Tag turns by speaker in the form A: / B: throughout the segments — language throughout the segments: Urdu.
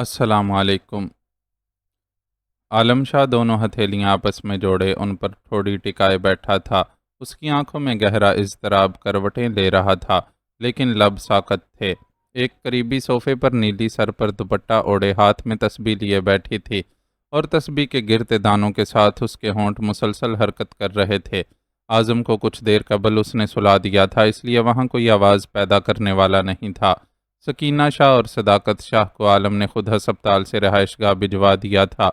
A: السلام علیکم۔ عالم شاہ دونوں ہتھیلیاں آپس میں جوڑے ان پر تھوڑی ٹکائے بیٹھا تھا۔ اس کی آنکھوں میں گہرا اضطراب کروٹیں لے رہا تھا، لیکن لب ساکت تھے۔ ایک قریبی صوفے پر نیلی سر پر دوپٹہ اوڑھے ہاتھ میں تسبیح لیے بیٹھی تھی، اور تسبیح کے گرتے دانوں کے ساتھ اس کے ہونٹ مسلسل حرکت کر رہے تھے۔ اعظم کو کچھ دیر قبل اس نے سلا دیا تھا، اس لیے وہاں کوئی آواز پیدا کرنے والا نہیں تھا۔ سکینہ شاہ اور صداقت شاہ کو عالم نے خود ہسپتال سے رہائش گاہ بھجوا دیا تھا۔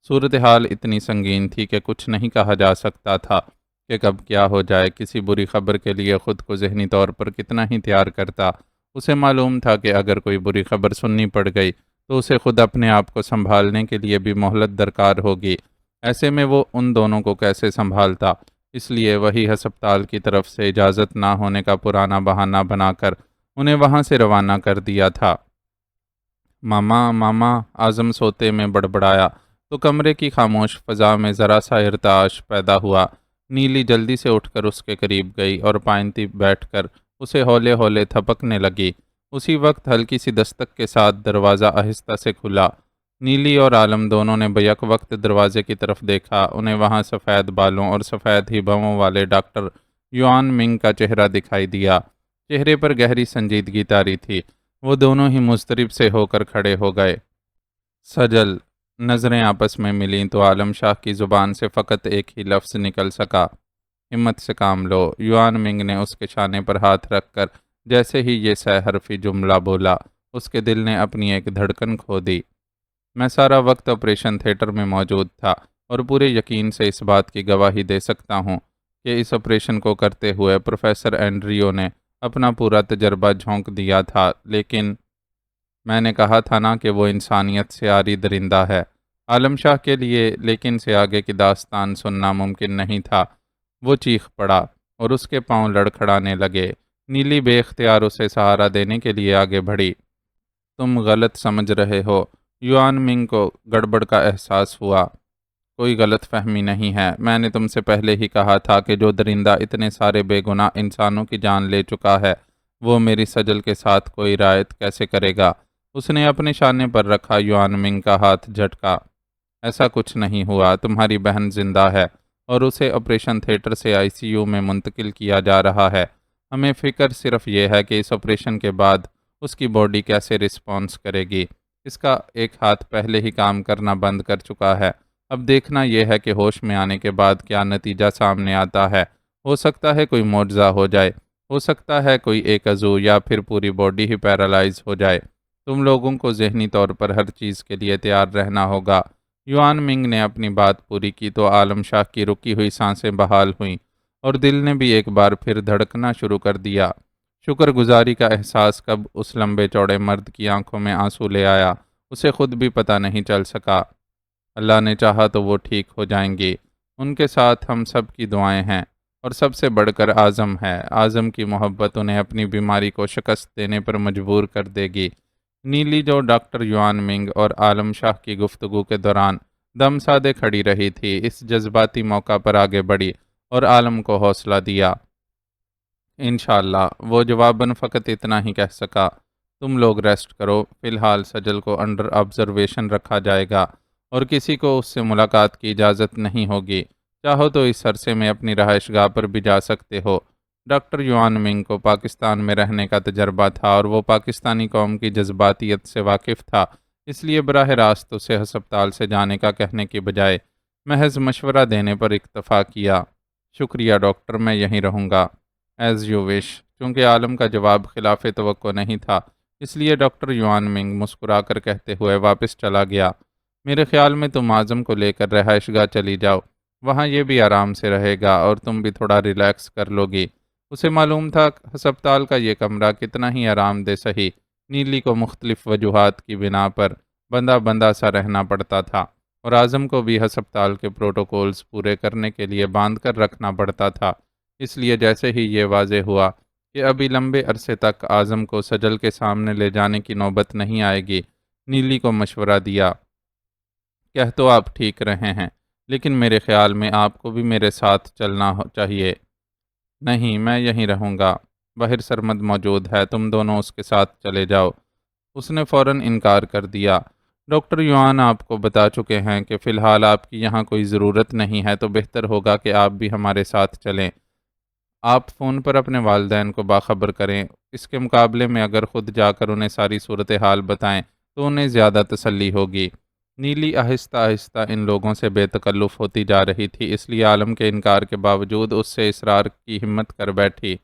A: صورتحال اتنی سنگین تھی کہ کچھ نہیں کہا جا سکتا تھا کہ کب کیا ہو جائے۔ کسی بری خبر کے لیے خود کو ذہنی طور پر کتنا ہی تیار کرتا۔ اسے معلوم تھا کہ اگر کوئی بری خبر سننی پڑ گئی تو اسے خود اپنے آپ کو سنبھالنے کے لیے بھی مہلت درکار ہوگی۔ ایسے میں وہ ان دونوں کو کیسے سنبھالتا؟ اس لیے وہی ہسپتال کی طرف سے اجازت نہ ہونے کا پرانا بہانہ بنا کر انہیں وہاں سے روانہ کر دیا تھا۔ ماما ماما، اعظم سوتے میں بڑبڑایا تو کمرے کی خاموش فضا میں ذرا سا ارتعاش پیدا ہوا۔ نیلی جلدی سے اٹھ کر اس کے قریب گئی اور پائنتی بیٹھ کر اسے ہولے ہولے تھپکنے لگی۔ اسی وقت ہلکی سی دستک کے ساتھ دروازہ آہستہ سے کھلا۔ نیلی اور عالم دونوں نے بیک وقت دروازے کی طرف دیکھا۔ انہیں وہاں سفید بالوں اور سفید ہی بھووں والے ڈاکٹر یوان منگ کا چہرہ دکھائی دیا۔ چہرے پر گہری سنجیدگی طاری تھی۔ وہ دونوں ہی مضطرب سے ہو کر کھڑے ہو گئے۔ سجل۔ نظریں آپس میں ملیں تو عالم شاہ کی زبان سے فقط ایک ہی لفظ نکل سکا: ہمت سے کام لو۔ یوان منگ نے اس کے شانے پر ہاتھ رکھ کر جیسے ہی یہ سہ حرفی جملہ بولا، اس کے دل نے اپنی ایک دھڑکن کھو دی۔ میں سارا وقت آپریشن تھیٹر میں موجود تھا اور پورے یقین سے اس بات کی گواہی دے سکتا ہوں کہ اس آپریشن کو کرتے ہوئے پروفیسر اینڈریو نے اپنا پورا تجربہ جھونک دیا تھا، لیکن میں نے کہا تھا نا کہ وہ انسانیت سے عاری درندہ ہے۔ عالم شاہ کے لیے لیکن سے آگے کی داستان سننا ممکن نہیں تھا۔ وہ چیخ پڑا اور اس کے پاؤں لڑکھڑانے لگے۔ نیلی بے اختیار اسے سہارا دینے کے لیے آگے بڑھی۔ تم غلط سمجھ رہے ہو۔ یوان منگ کو گڑبڑ کا احساس ہوا۔ کوئی غلط فہمی نہیں ہے۔ میں نے تم سے پہلے ہی کہا تھا کہ جو درندہ اتنے سارے بے گناہ انسانوں کی جان لے چکا ہے، وہ میری سجل کے ساتھ کوئی رعایت کیسے کرے گا؟ اس نے اپنے شانے پر رکھا یوان منگ کا ہاتھ جھٹکا۔ ایسا کچھ نہیں ہوا۔ تمہاری بہن زندہ ہے اور اسے آپریشن تھیٹر سے ICU میں منتقل کیا جا رہا ہے۔ ہمیں فکر صرف یہ ہے کہ اس آپریشن کے بعد اس کی باڈی کیسے رسپانس کرے گی۔ اس کا ایک ہاتھ پہلے ہی کام کرنا بند کر چکا ہے۔ اب دیکھنا یہ ہے کہ ہوش میں آنے کے بعد کیا نتیجہ سامنے آتا ہے۔ ہو سکتا ہے کوئی معجزہ ہو جائے، ہو سکتا ہے کوئی ایک عضو یا پھر پوری باڈی ہی پیرالائز ہو جائے۔ تم لوگوں کو ذہنی طور پر ہر چیز کے لیے تیار رہنا ہوگا۔ یوان منگ نے اپنی بات پوری کی تو عالم شاہ کی رکی ہوئی سانسیں بحال ہوئیں اور دل نے بھی ایک بار پھر دھڑکنا شروع کر دیا۔ شکر گزاری کا احساس کب اس لمبے چوڑے مرد کی آنکھوں میں آنسو لے آیا، اسے خود بھی پتہ نہیں چل سکا۔ اللہ نے چاہا تو وہ ٹھیک ہو جائیں گی۔ ان کے ساتھ ہم سب کی دعائیں ہیں، اور سب سے بڑھ کر اعظم ہے۔ اعظم کی محبت انہیں اپنی بیماری کو شکست دینے پر مجبور کر دے گی۔ نیلی جو ڈاکٹر یوان منگ اور عالم شاہ کی گفتگو کے دوران دم سادے کھڑی رہی تھی، اس جذباتی موقع پر آگے بڑھی اور عالم کو حوصلہ دیا۔ انشاءاللہ۔ وہ جواباً فقط اتنا ہی کہہ سکا: تم لوگ ریسٹ کرو، فی الحال سجل کو انڈر آبزرویشن رکھا جائے گا اور کسی کو اس سے ملاقات کی اجازت نہیں ہوگی۔ چاہو تو اس عرصے میں اپنی رہائش گاہ پر بھی جا سکتے ہو۔ ڈاکٹر یوان منگ کو پاکستان میں رہنے کا تجربہ تھا اور وہ پاکستانی قوم کی جذباتیت سے واقف تھا، اس لیے براہ راست اسے ہسپتال سے جانے کا کہنے کی بجائے محض مشورہ دینے پر اکتفا کیا۔ شکریہ ڈاکٹر، میں یہیں رہوں گا۔ As you wish. چونکہ عالم کا جواب خلاف توقع نہیں تھا، اس لیے ڈاکٹر یوان منگ مسکرا کر کہتے ہوئے واپس چلا گیا: میرے خیال میں تم اعظم کو لے کر رہائش گاہ چلی جاؤ، وہاں یہ بھی آرام سے رہے گا اور تم بھی تھوڑا ریلیکس کر لو گی۔ اسے معلوم تھا ہسپتال کا یہ کمرہ کتنا ہی آرام دہ سہی، نیلی کو مختلف وجوہات کی بنا پر بندہ بندہ سا رہنا پڑتا تھا، اور اعظم کو بھی ہسپتال کے پروٹوکولز پورے کرنے کے لیے باندھ کر رکھنا پڑتا تھا۔ اس لیے جیسے ہی یہ واضح ہوا کہ ابھی لمبے عرصے تک اعظم کو سجل کے سامنے لے جانے کی نوبت نہیں آئے گی، نیلی کو مشورہ دیا: کہہ تو آپ ٹھیک رہے ہیں، لیکن میرے خیال میں آپ کو بھی میرے ساتھ چلنا چاہیے۔ نہیں، میں یہیں رہوں گا۔ باہر سرمد موجود ہے، تم دونوں اس کے ساتھ چلے جاؤ۔ اس نے فوراً انکار کر دیا۔ ڈاکٹر یوان آپ کو بتا چکے ہیں کہ فی الحال آپ کی یہاں کوئی ضرورت نہیں ہے، تو بہتر ہوگا کہ آپ بھی ہمارے ساتھ چلیں۔ آپ فون پر اپنے والدین کو باخبر کریں۔ اس کے مقابلے میں اگر خود جا کر انہیں ساری صورتحال بتائیں تو انہیں زیادہ تسلی ہوگی۔ نیلی آہستہ آہستہ ان لوگوں سے بے تکلف ہوتی جا رہی تھی، اس لیے عالم کے انکار کے باوجود اس سے اصرار کی ہمت کر بیٹھی۔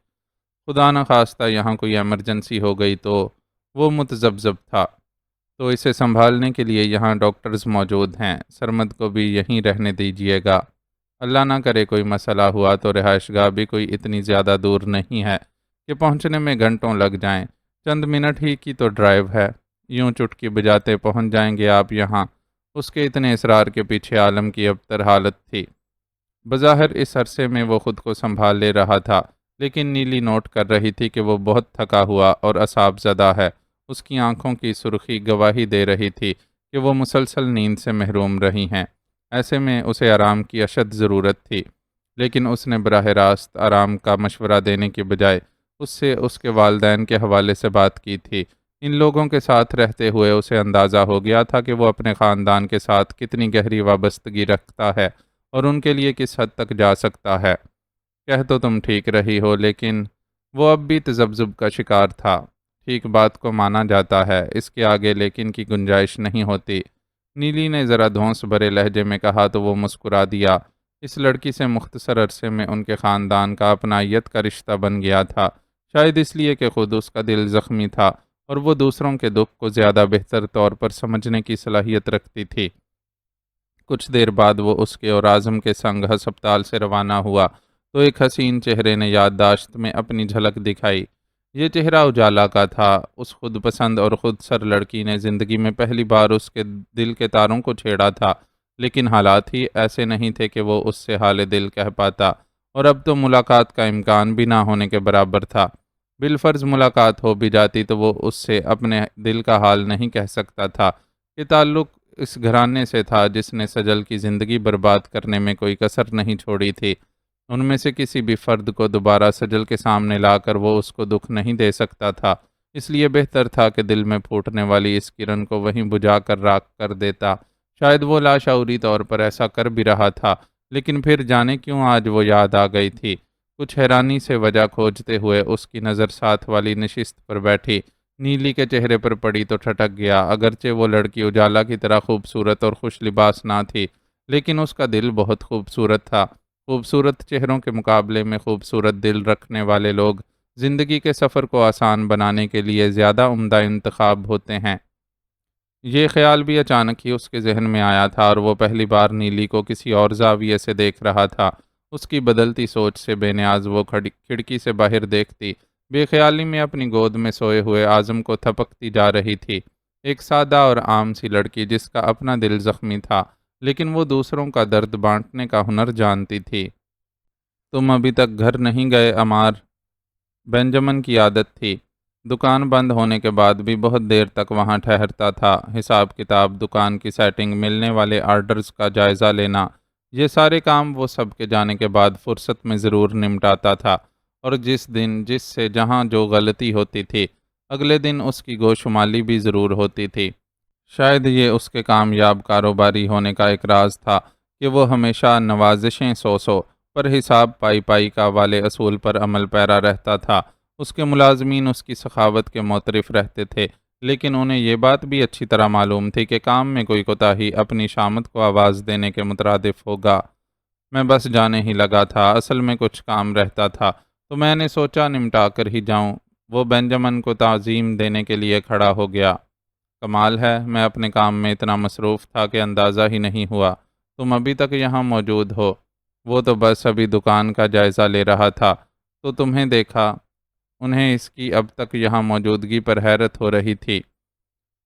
A: خدا نخواستہ یہاں کوئی ایمرجنسی ہو گئی تو وہ متذبذب تھا، تو اسے سنبھالنے کے لیے یہاں ڈاکٹرز موجود ہیں، سرمد کو بھی یہیں رہنے دیجیے گا۔ اللہ نہ کرے کوئی مسئلہ ہوا تو رہائش گاہ بھی کوئی اتنی زیادہ دور نہیں ہے کہ پہنچنے میں گھنٹوں لگ جائیں، چند منٹ ہی کی تو ڈرائیو ہے، یوں چٹکی بجاتے پہنچ جائیں گے آپ یہاں۔ اس کے اتنے اصرار کے پیچھے عالم کی ابتر حالت تھی۔ بظاہر اس عرصے میں وہ خود کو سنبھال لے رہا تھا، لیکن نیلی نوٹ کر رہی تھی کہ وہ بہت تھکا ہوا اور اعصاب زدہ ہے۔ اس کی آنکھوں کی سرخی گواہی دے رہی تھی کہ وہ مسلسل نیند سے محروم رہی ہیں۔ ایسے میں اسے آرام کی اشد ضرورت تھی، لیکن اس نے براہ راست آرام کا مشورہ دینے کی بجائے اس سے اس کے والدین کے حوالے سے بات کی تھی۔ ان لوگوں کے ساتھ رہتے ہوئے اسے اندازہ ہو گیا تھا کہ وہ اپنے خاندان کے ساتھ کتنی گہری وابستگی رکھتا ہے اور ان کے لیے کس حد تک جا سکتا ہے۔ کہہ تو تم ٹھیک رہی ہو، لیکن وہ اب بھی تذبذب کا شکار تھا۔ ٹھیک بات کو مانا جاتا ہے، اس کے آگے لیکن کی گنجائش نہیں ہوتی۔ نیلی نے ذرا دھونس بھرے لہجے میں کہا تو وہ مسکرا دیا۔ اس لڑکی سے مختصر عرصے میں ان کے خاندان کا اپنائیت کا رشتہ بن گیا تھا، شاید اس لیے کہ خود اس کا دل زخمی تھا اور وہ دوسروں کے دکھ کو زیادہ بہتر طور پر سمجھنے کی صلاحیت رکھتی تھی۔ کچھ دیر بعد وہ اس کے اور اعظم کے سنگ ہسپتال سے روانہ ہوا تو ایک حسین چہرے نے یادداشت میں اپنی جھلک دکھائی۔ یہ چہرہ اجالا کا تھا۔ اس خود پسند اور خود سر لڑکی نے زندگی میں پہلی بار اس کے دل کے تاروں کو چھیڑا تھا، لیکن حالات ہی ایسے نہیں تھے کہ وہ اس سے حال دل کہہ پاتا، اور اب تو ملاقات کا امکان بھی نہ ہونے کے برابر تھا۔ بالفرض ملاقات ہو بھی جاتی تو وہ اس سے اپنے دل کا حال نہیں کہہ سکتا تھا کہ تعلق اس گھرانے سے تھا جس نے سجل کی زندگی برباد کرنے میں کوئی کسر نہیں چھوڑی تھی۔ ان میں سے کسی بھی فرد کو دوبارہ سجل کے سامنے لا کر وہ اس کو دکھ نہیں دے سکتا تھا، اس لیے بہتر تھا کہ دل میں پھوٹنے والی اس کرن کو وہیں بجھا کر راکھ کر دیتا۔ شاید وہ لاشعوری طور پر ایسا کر بھی رہا تھا، لیکن پھر جانے کیوں آج وہ یاد آ گئی تھی۔ کچھ حیرانی سے وجہ کھوجتے ہوئے اس کی نظر ساتھ والی نشست پر بیٹھی نیلی کے چہرے پر پڑی تو ٹھٹک گیا۔ اگرچہ وہ لڑکی اجالا کی طرح خوبصورت اور خوش لباس نہ تھی، لیکن اس کا دل بہت خوبصورت تھا۔ خوبصورت چہروں کے مقابلے میں خوبصورت دل رکھنے والے لوگ زندگی کے سفر کو آسان بنانے کے لیے زیادہ عمدہ انتخاب ہوتے ہیں۔ یہ خیال بھی اچانک ہی اس کے ذہن میں آیا تھا، اور وہ پہلی بار نیلی کو کسی اور زاویے سے دیکھ رہا تھا۔ اس کی بدلتی سوچ سے بے نیاز وہ کھڑکی سے باہر دیکھتی بے خیالی میں اپنی گود میں سوئے ہوئے اعظم کو تھپکتی جا رہی تھی۔ ایک سادہ اور عام سی لڑکی جس کا اپنا دل زخمی تھا، لیکن وہ دوسروں کا درد بانٹنے کا ہنر جانتی تھی۔ تم ابھی تک گھر نہیں گئے امار؟ بینجامن کی عادت تھی دکان بند ہونے کے بعد بھی بہت دیر تک وہاں ٹھہرتا تھا۔ حساب کتاب، دکان کی سیٹنگ، ملنے والے آرڈرز کا جائزہ لینا، یہ سارے کام وہ سب کے جانے کے بعد فرصت میں ضرور نمٹاتا تھا، اور جس دن جس سے جہاں جو غلطی ہوتی تھی اگلے دن اس کی گوشمالی بھی ضرور ہوتی تھی۔ شاید یہ اس کے کامیاب کاروباری ہونے کا ایک راز تھا کہ وہ ہمیشہ نوازشیں سو پر حساب پائی پائی کا والے اصول پر عمل پیرا رہتا تھا۔ اس کے ملازمین اس کی سخاوت کے معترف رہتے تھے، لیکن انہیں یہ بات بھی اچھی طرح معلوم تھی کہ کام میں کوئی کوتاہی اپنی شامت کو آواز دینے کے مترادف ہوگا۔ میں بس جانے ہی لگا تھا، اصل میں کچھ کام رہتا تھا تو میں نے سوچا نمٹا کر ہی جاؤں۔ وہ بینجامن کو تعظیم دینے کے لیے کھڑا ہو گیا۔ کمال ہے، میں اپنے کام میں اتنا مصروف تھا کہ اندازہ ہی نہیں ہوا تم ابھی تک یہاں موجود ہو۔ وہ تو بس ابھی دکان کا جائزہ لے رہا تھا تو تمہیں دیکھا۔ انہیں اس کی اب تک یہاں موجودگی پر حیرت ہو رہی تھی۔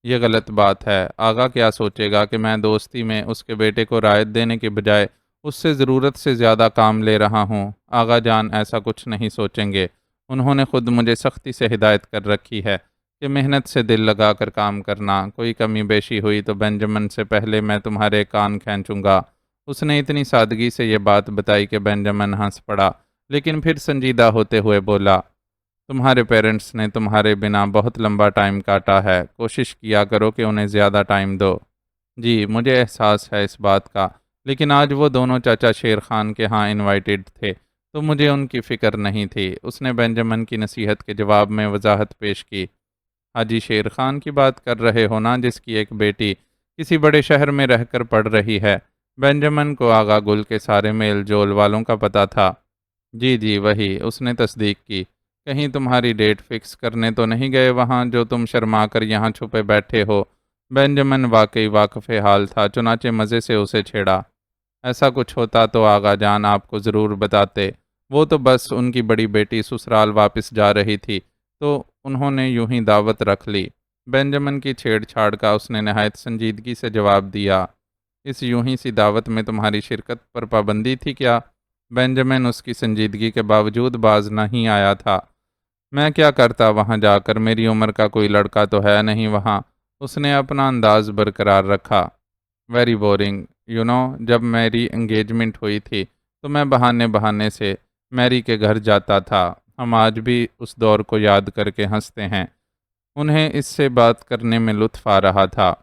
A: یہ غلط بات ہے، آغا کیا سوچے گا کہ میں دوستی میں اس کے بیٹے کو رعایت دینے کے بجائے اس سے ضرورت سے زیادہ کام لے رہا ہوں۔ آغا جان ایسا کچھ نہیں سوچیں گے، انہوں نے خود مجھے سختی سے ہدایت کر رکھی ہے کہ محنت سے دل لگا کر کام کرنا، کوئی کمی بیشی ہوئی تو بینجامن سے پہلے میں تمہارے کان کھینچوں گا۔ اس نے اتنی سادگی سے یہ بات بتائی کہ بینجامن ہنس پڑا، لیکن پھر سنجیدہ ہوتے ہوئے بولا، تمہارے پیرنٹس نے تمہارے بنا بہت لمبا ٹائم کاٹا ہے، کوشش کیا کرو کہ انہیں زیادہ ٹائم دو۔ جی مجھے احساس ہے اس بات کا، لیکن آج وہ دونوں چاچا شیر خان کے ہاں انوائٹڈ تھے تو مجھے ان کی فکر نہیں تھی۔ اس نے بینجامن کی نصیحت کے جواب میں وضاحت پیش کی۔ حاجی شیر خان کی بات کر رہے ہو نا، جس کی ایک بیٹی کسی بڑے شہر میں رہ کر پڑھ رہی ہے؟ بینجامن کو آغا گل کے سارے میل جول والوں کا پتہ تھا۔ جی جی وہی، اس نے تصدیق کی۔ کہیں تمہاری ڈیٹ فکس کرنے تو نہیں گئے وہاں، جو تم شرما کر یہاں چھپے بیٹھے ہو؟ بینجامن واقعی واقف حال تھا، چنانچہ مزے سے اسے چھیڑا۔ ایسا کچھ ہوتا تو آغا جان آپ کو ضرور بتاتے، وہ تو بس ان کی بڑی بیٹی سسرال واپس جا رہی تھی تو انہوں نے یوں ہی دعوت رکھ لی۔ بینجامن کی چھیڑ چھاڑ کا اس نے نہایت سنجیدگی سے جواب دیا۔ اس یوں ہی سی دعوت میں تمہاری شرکت پر پابندی تھی کیا؟ بینجامن اس کی سنجیدگی کے باوجود باز نہیں آیا تھا۔ میں کیا کرتا وہاں جا کر، میری عمر کا کوئی لڑکا تو ہے نہیں وہاں۔ اس نے اپنا انداز برقرار رکھا۔ ویری بورنگ، جب میری انگیجمنٹ ہوئی تھی تو میں بہانے سے میری کے گھر جاتا تھا۔ ہم آج بھی اس دور کو یاد کر کے ہنستے ہیں۔ انہیں اس سے بات کرنے میں لطف آ رہا تھا۔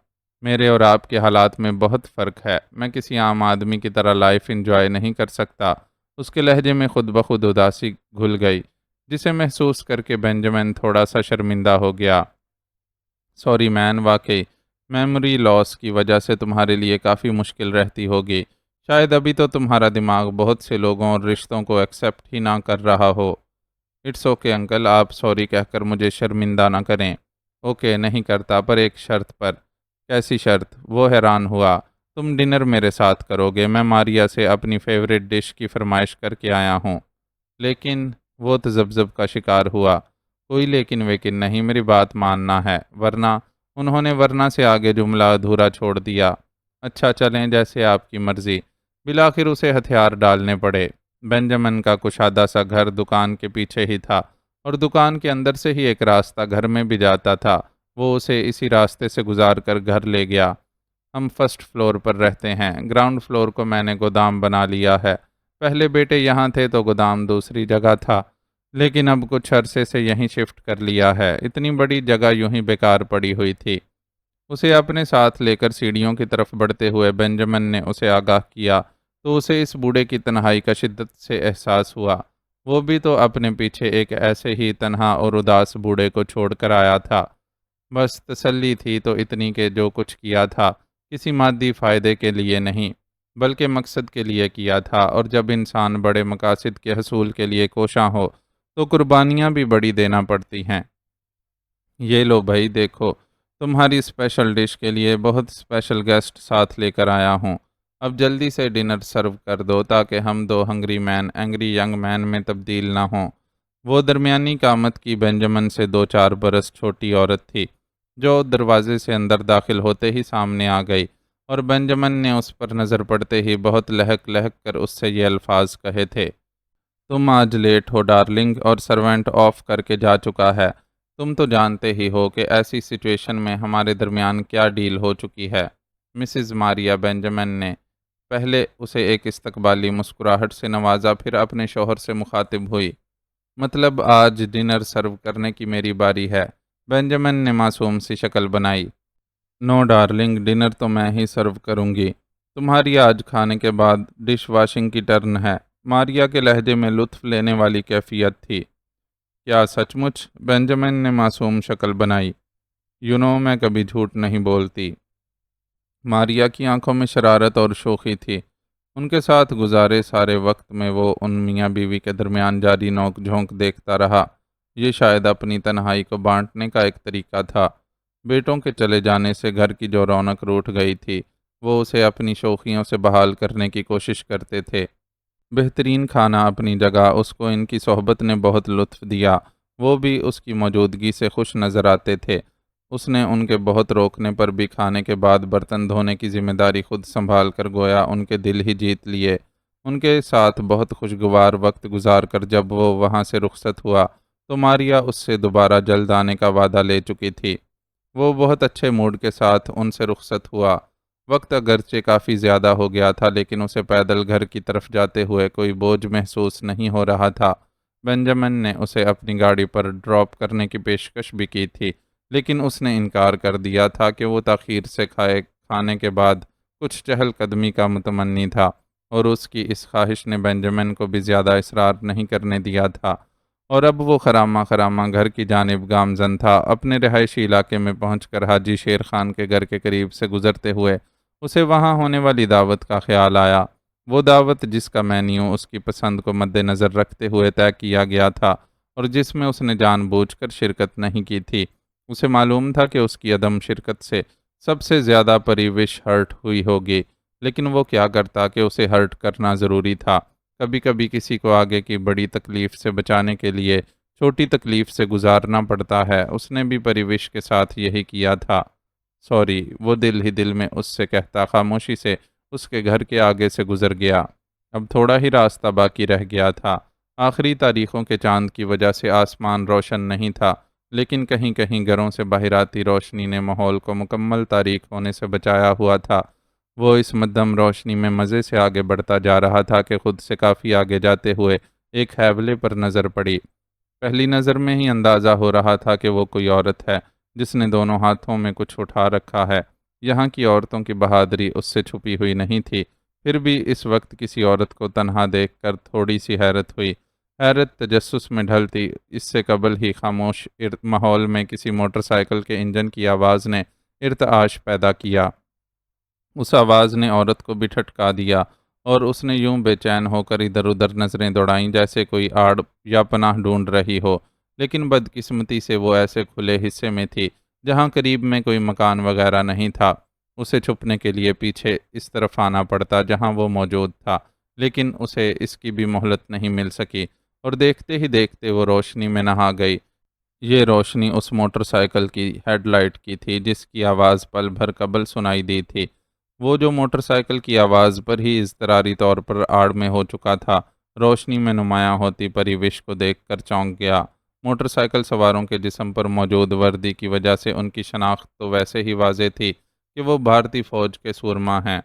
A: میرے اور آپ کے حالات میں بہت فرق ہے، میں کسی عام آدمی کی طرح لائف انجوائے نہیں کر سکتا۔ اس کے لہجے میں خود بخود اداسی گھل گئی، جسے محسوس کر کے بینجامن تھوڑا سا شرمندہ ہو گیا۔ سوری مین، واقعی میموری لاس کی وجہ سے تمہارے لیے کافی مشکل رہتی ہوگی۔ شاید ابھی تو تمہارا دماغ بہت سے لوگوں اور رشتوں کو ایکسیپٹ ہی نہ کر رہا ہو۔ اٹس اوکے انکل، آپ سوری کہہ کر مجھے شرمندہ نہ کریں۔ اوکے نہیں کرتا، پر ایک شرط پر۔ کیسی شرط؟ وہ حیران ہوا۔ تم ڈنر میرے ساتھ کرو گے، میں ماریا سے اپنی فیوریٹ ڈش کی فرمائش کر کے آیا ہوں۔ لیکن وہ تذبذب کا شکار ہوا۔ کوئی لیکن ویکن نہیں، میری بات ماننا ہے، ورنہ۔ انہوں نے ورنہ سے آگے جملہ ادھورا چھوڑ دیا۔ اچھا چلیں، جیسے آپ کی مرضی۔ بالآخر اسے ہتھیار ڈالنے پڑے۔ بینجامن کا کشادہ سا گھر دکان کے پیچھے ہی تھا، اور دکان کے اندر سے ہی ایک راستہ گھر میں بھی جاتا تھا۔ وہ اسے اسی راستے سے گزار کر گھر لے گیا۔ ہم فرسٹ فلور پر رہتے ہیں، گراؤنڈ فلور کو میں نے گودام بنا لیا ہے۔ پہلے بیٹے یہاں تھے تو گودام دوسری جگہ تھا، لیکن اب کچھ عرصے سے یہیں شفٹ کر لیا ہے۔ اتنی بڑی جگہ یوں ہی بیکار پڑی ہوئی تھی۔ اسے اپنے ساتھ لے کر سیڑھیوں کی طرف بڑھتے ہوئے بینجامن نے اسے آگاہ کیا تو اسے اس بوڑھے کی تنہائی کا شدت سے احساس ہوا۔ وہ بھی تو اپنے پیچھے ایک ایسے ہی تنہا اور اداس بوڑھے کو چھوڑ کر آیا تھا۔ بس تسلی تھی تو اتنی کہ جو کچھ کیا تھا کسی مادی فائدے کے لیے نہیں، بلکہ مقصد کے لیے کیا تھا، اور جب انسان بڑے مقاصد کے حصول کے لیے کوشاں ہو تو قربانیاں بھی بڑی دینا پڑتی ہیں۔ یہ لو بھائی دیکھو، تمہاری اسپیشل ڈش کے لیے بہت اسپیشل گیسٹ ساتھ لے کر آیا ہوں۔ اب جلدی سے ڈنر سرو کر دو تاکہ ہم دو ہنگری مین اینگری ینگ مین میں تبدیل نہ ہوں۔ وہ درمیانی قامت کی بینجامن سے 2-4 برس چھوٹی عورت تھی، جو دروازے سے اندر داخل ہوتے ہی سامنے آ گئی، اور بینجامن نے اس پر نظر پڑتے ہی بہت لہک لہک کر اس سے یہ الفاظ کہے تھے۔ تم آج لیٹ ہو ڈارلنگ، اور سرونٹ آف کر کے جا چکا ہے۔ تم تو جانتے ہی ہو کہ ایسی سچویشن میں ہمارے درمیان کیا ڈیل ہو چکی ہے۔ مسز ماریا بینجامن نے پہلے اسے ایک استقبالی مسکراہٹ سے نوازا، پھر اپنے شوہر سے مخاطب ہوئی۔ مطلب آج ڈنر سرو کرنے کی میری باری ہے؟ بینجامن نے معصوم سی شکل بنائی۔ نو ڈارلنگ، ڈنر تو میں ہی سرو کروں گی۔ تمہاری آج کھانے کے بعد ڈش واشنگ کی ٹرن ہے۔ ماریا کے لہجے میں لطف لینے والی کیفیت تھی۔ کیا سچ مچ؟ بینجامن نے معصوم شکل بنائی۔ میں کبھی جھوٹ نہیں بولتی۔ ماریا کی آنکھوں میں شرارت اور شوخی تھی۔ ان کے ساتھ گزارے سارے وقت میں وہ ان میاں بیوی کے درمیان جاری نوک جھونک دیکھتا رہا۔ یہ شاید اپنی تنہائی کو بانٹنے کا ایک طریقہ تھا۔ بیٹوں کے چلے جانے سے گھر کی جو رونق روٹھ گئی تھی، وہ اسے اپنی شوخیوں سے بحال کرنے کی کوشش کرتے تھے۔ بہترین کھانا اپنی جگہ، اس کو ان کی صحبت نے بہت لطف دیا۔ وہ بھی اس کی موجودگی سے خوش نظر آتے تھے۔ اس نے ان کے بہت روکنے پر بھی کھانے کے بعد برتن دھونے کی ذمہ داری خود سنبھال کر گویا ان کے دل ہی جیت لیے۔ ان کے ساتھ بہت خوشگوار وقت گزار کر جب وہ وہاں سے رخصت ہوا تو ماریا اس سے دوبارہ جلد آنے کا وعدہ لے چکی تھی۔ وہ بہت اچھے موڈ کے ساتھ ان سے رخصت ہوا۔ وقت اگرچہ کافی زیادہ ہو گیا تھا، لیکن اسے پیدل گھر کی طرف جاتے ہوئے کوئی بوجھ محسوس نہیں ہو رہا تھا۔ بینجامن نے اسے اپنی گاڑی پر ڈراپ کرنے کی پیشکش بھی کی تھی، لیکن اس نے انکار کر دیا تھا کہ وہ تاخیر سے کھانے کے بعد کچھ چہل قدمی کا متمنی تھا، اور اس کی اس خواہش نے بینجامن کو بھی زیادہ اصرار نہیں کرنے دیا تھا، اور اب وہ خرامہ خرامہ گھر کی جانب گامزن تھا۔ اپنے رہائشی علاقے میں پہنچ کر حاجی شیر خان کے گھر کے قریب سے گزرتے ہوئے اسے وہاں ہونے والی دعوت کا خیال آیا۔ وہ دعوت جس کا مینیو اس کی پسند کو مد نظر رکھتے ہوئے طے کیا گیا تھا اور جس میں اس نے جان بوجھ کر شرکت نہیں کی تھی، اسے معلوم تھا کہ اس کی عدم شرکت سے سب سے زیادہ پریوش ہرٹ ہوئی ہوگی، لیکن وہ کیا کرتا کہ اسے ہرٹ کرنا ضروری تھا۔ کبھی کبھی کسی کو آگے کی بڑی تکلیف سے بچانے کے لیے چھوٹی تکلیف سے گزارنا پڑتا ہے۔ اس نے بھی پریوش کے ساتھ یہی کیا تھا۔ سوری، وہ دل ہی دل میں اس سے کہتا خاموشی سے اس کے گھر کے آگے سے گزر گیا۔ اب تھوڑا ہی راستہ باقی رہ گیا تھا۔ آخری تاریخوں کے چاند کی وجہ سے آسمان روشن نہیں تھا، لیکن کہیں کہیں گھروں سے باہر آتی روشنی نے ماحول کو مکمل تاریک ہونے سے بچایا ہوا تھا۔ وہ اس مدھم روشنی میں مزے سے آگے بڑھتا جا رہا تھا کہ خود سے کافی آگے جاتے ہوئے ایک حیولے پر نظر پڑی۔ پہلی نظر میں ہی اندازہ ہو رہا تھا کہ وہ کوئی عورت ہے جس نے دونوں ہاتھوں میں کچھ اٹھا رکھا ہے۔ یہاں کی عورتوں کی بہادری اس سے چھپی ہوئی نہیں تھی، پھر بھی اس وقت کسی عورت کو تنہا دیکھ کر تھوڑی سی حیرت ہوئی۔ حیرت تجسس میں ڈھلتی، اس سے قبل ہی خاموش ماحول میں کسی موٹر سائیکل کے انجن کی آواز نے ارتعاش پیدا کیا۔ اس آواز نے عورت کو بھی ٹھٹکا دیا اور اس نے یوں بے چین ہو کر ادھر ادھر نظریں دوڑائیں جیسے کوئی آڑ یا پناہ ڈھونڈ رہی ہو، لیکن بدقسمتی سے وہ ایسے کھلے حصے میں تھی جہاں قریب میں کوئی مکان وغیرہ نہیں تھا۔ اسے چھپنے کے لیے پیچھے اس طرف آنا پڑتا جہاں وہ موجود تھا، لیکن اسے اس کی بھی مہلت نہیں مل سکی اور دیکھتے ہی دیکھتے وہ روشنی میں نہا گئی۔ یہ روشنی اس موٹر سائیکل کی ہیڈ لائٹ کی تھی جس کی آواز پل بھر قبل سنائی دی تھی۔ وہ جو موٹر سائیکل کی آواز پر ہی اضطراری طور پر آڑ میں ہو چکا تھا، روشنی میں نمایاں ہوتی پریوش کو دیکھ کر چونک گیا۔ موٹر سائیکل سواروں کے جسم پر موجود وردی کی وجہ سے ان کی شناخت تو ویسے ہی واضح تھی کہ وہ بھارتی فوج کے سورما ہیں۔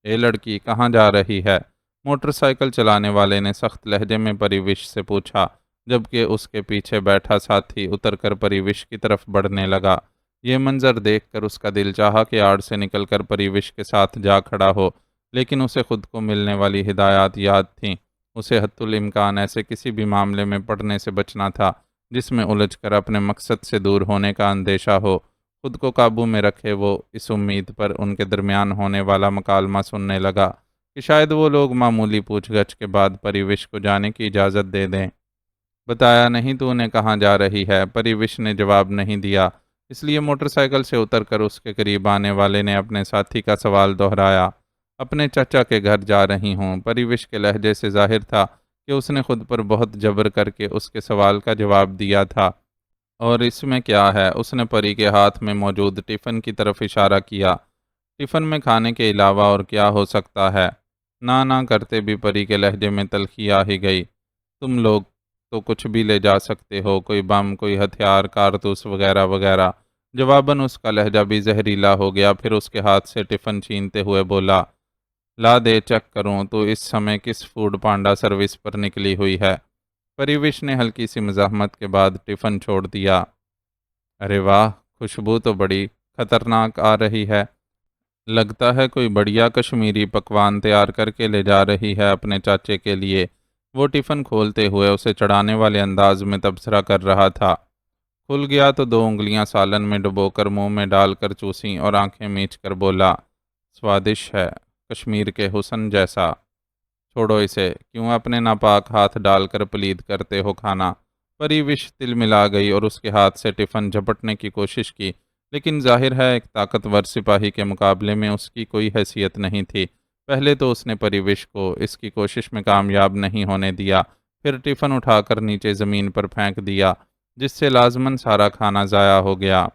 A: اے لڑکی، کہاں جا رہی ہے؟ موٹر سائیکل چلانے والے نے سخت لہجے میں پریوش سے پوچھا، جبکہ اس کے پیچھے بیٹھا ساتھی اتر کر پریوش کی طرف بڑھنے لگا۔ یہ منظر دیکھ کر اس کا دل چاہا کہ آڑ سے نکل کر پریوش کے ساتھ جا کھڑا ہو، لیکن اسے خود کو ملنے والی ہدایات یاد تھیں۔ اسے حتی الامکان ایسے کسی بھی معاملے میں پڑنے سے بچنا تھا جس میں الجھ کر اپنے مقصد سے دور ہونے کا اندیشہ ہو۔ خود کو قابو میں رکھے وہ اس امید پر ان کے درمیان ہونے والا مکالمہ سننے لگا کہ شاید وہ لوگ معمولی پوچھ گچھ کے بعد پریوش کو جانے کی اجازت دے دیں۔ بتایا نہیں تو انہیں کہاں جا رہی ہے؟ پریوش نے جواب نہیں دیا، اس لیے موٹر سائیکل سے اتر کر اس کے قریب آنے والے نے اپنے ساتھی کا سوال دہرایا۔ اپنے چچا کے گھر جا رہی ہوں۔ پریوش کے لہجے سے ظاہر تھا کہ اس نے خود پر بہت جبر کر کے اس کے سوال کا جواب دیا تھا۔ اور اس میں کیا ہے؟ اس نے پری کے ہاتھ میں موجود ٹفن کی طرف اشارہ کیا۔ ٹفن میں کھانے کے علاوہ اور کیا ہو سکتا ہے؟ نہ کرتے بھی پری کے لہجے میں تلخی آ ہی گئی۔ تم لوگ تو کچھ بھی لے جا سکتے ہو، کوئی بم، کوئی ہتھیار، کارتوس وغیرہ وغیرہ۔ جواباً اس کا لہجہ بھی زہریلا ہو گیا، پھر اس کے ہاتھ سے ٹفن چھینتے ہوئے بولا، لا دے چیک کروں تو اس سمے کس فوڈ پانڈا سروس پر نکلی ہوئی ہے؟ پریوش نے ہلکی سی مزاحمت کے بعد ٹفن چھوڑ دیا۔ ارے واہ، خوشبو تو بڑی خطرناک آ رہی ہے۔ لگتا ہے کوئی بڑھیا کشمیری پکوان تیار کر کے لے جا رہی ہے اپنے چاچے کے لیے۔ وہ ٹفن کھولتے ہوئے اسے چڑھانے والے انداز میں تبصرہ کر رہا تھا۔ کھل گیا تو 2 انگلیاں سالن میں ڈبو کر منہ میں ڈال کر چوسیں اور آنکھیں میچ کر بولا، سوادش ہے، کشمیر کے حسن جیسا۔ چھوڑو اسے، کیوں اپنے ناپاک ہاتھ ڈال کر پلید کرتے ہو کھانا؟ پریوش تل ملا گئی اور اس کے ہاتھ سے ٹفن جھپٹنے کی کوشش کی، لیکن ظاہر ہے ایک طاقتور سپاہی کے مقابلے میں اس کی کوئی حیثیت نہیں تھی۔ پہلے تو اس نے پریوش کو اس کی کوشش میں کامیاب نہیں ہونے دیا، پھر ٹفن اٹھا کر نیچے زمین پر پھینک دیا، جس سے لازماً سارا کھانا ضائع ہو گیا۔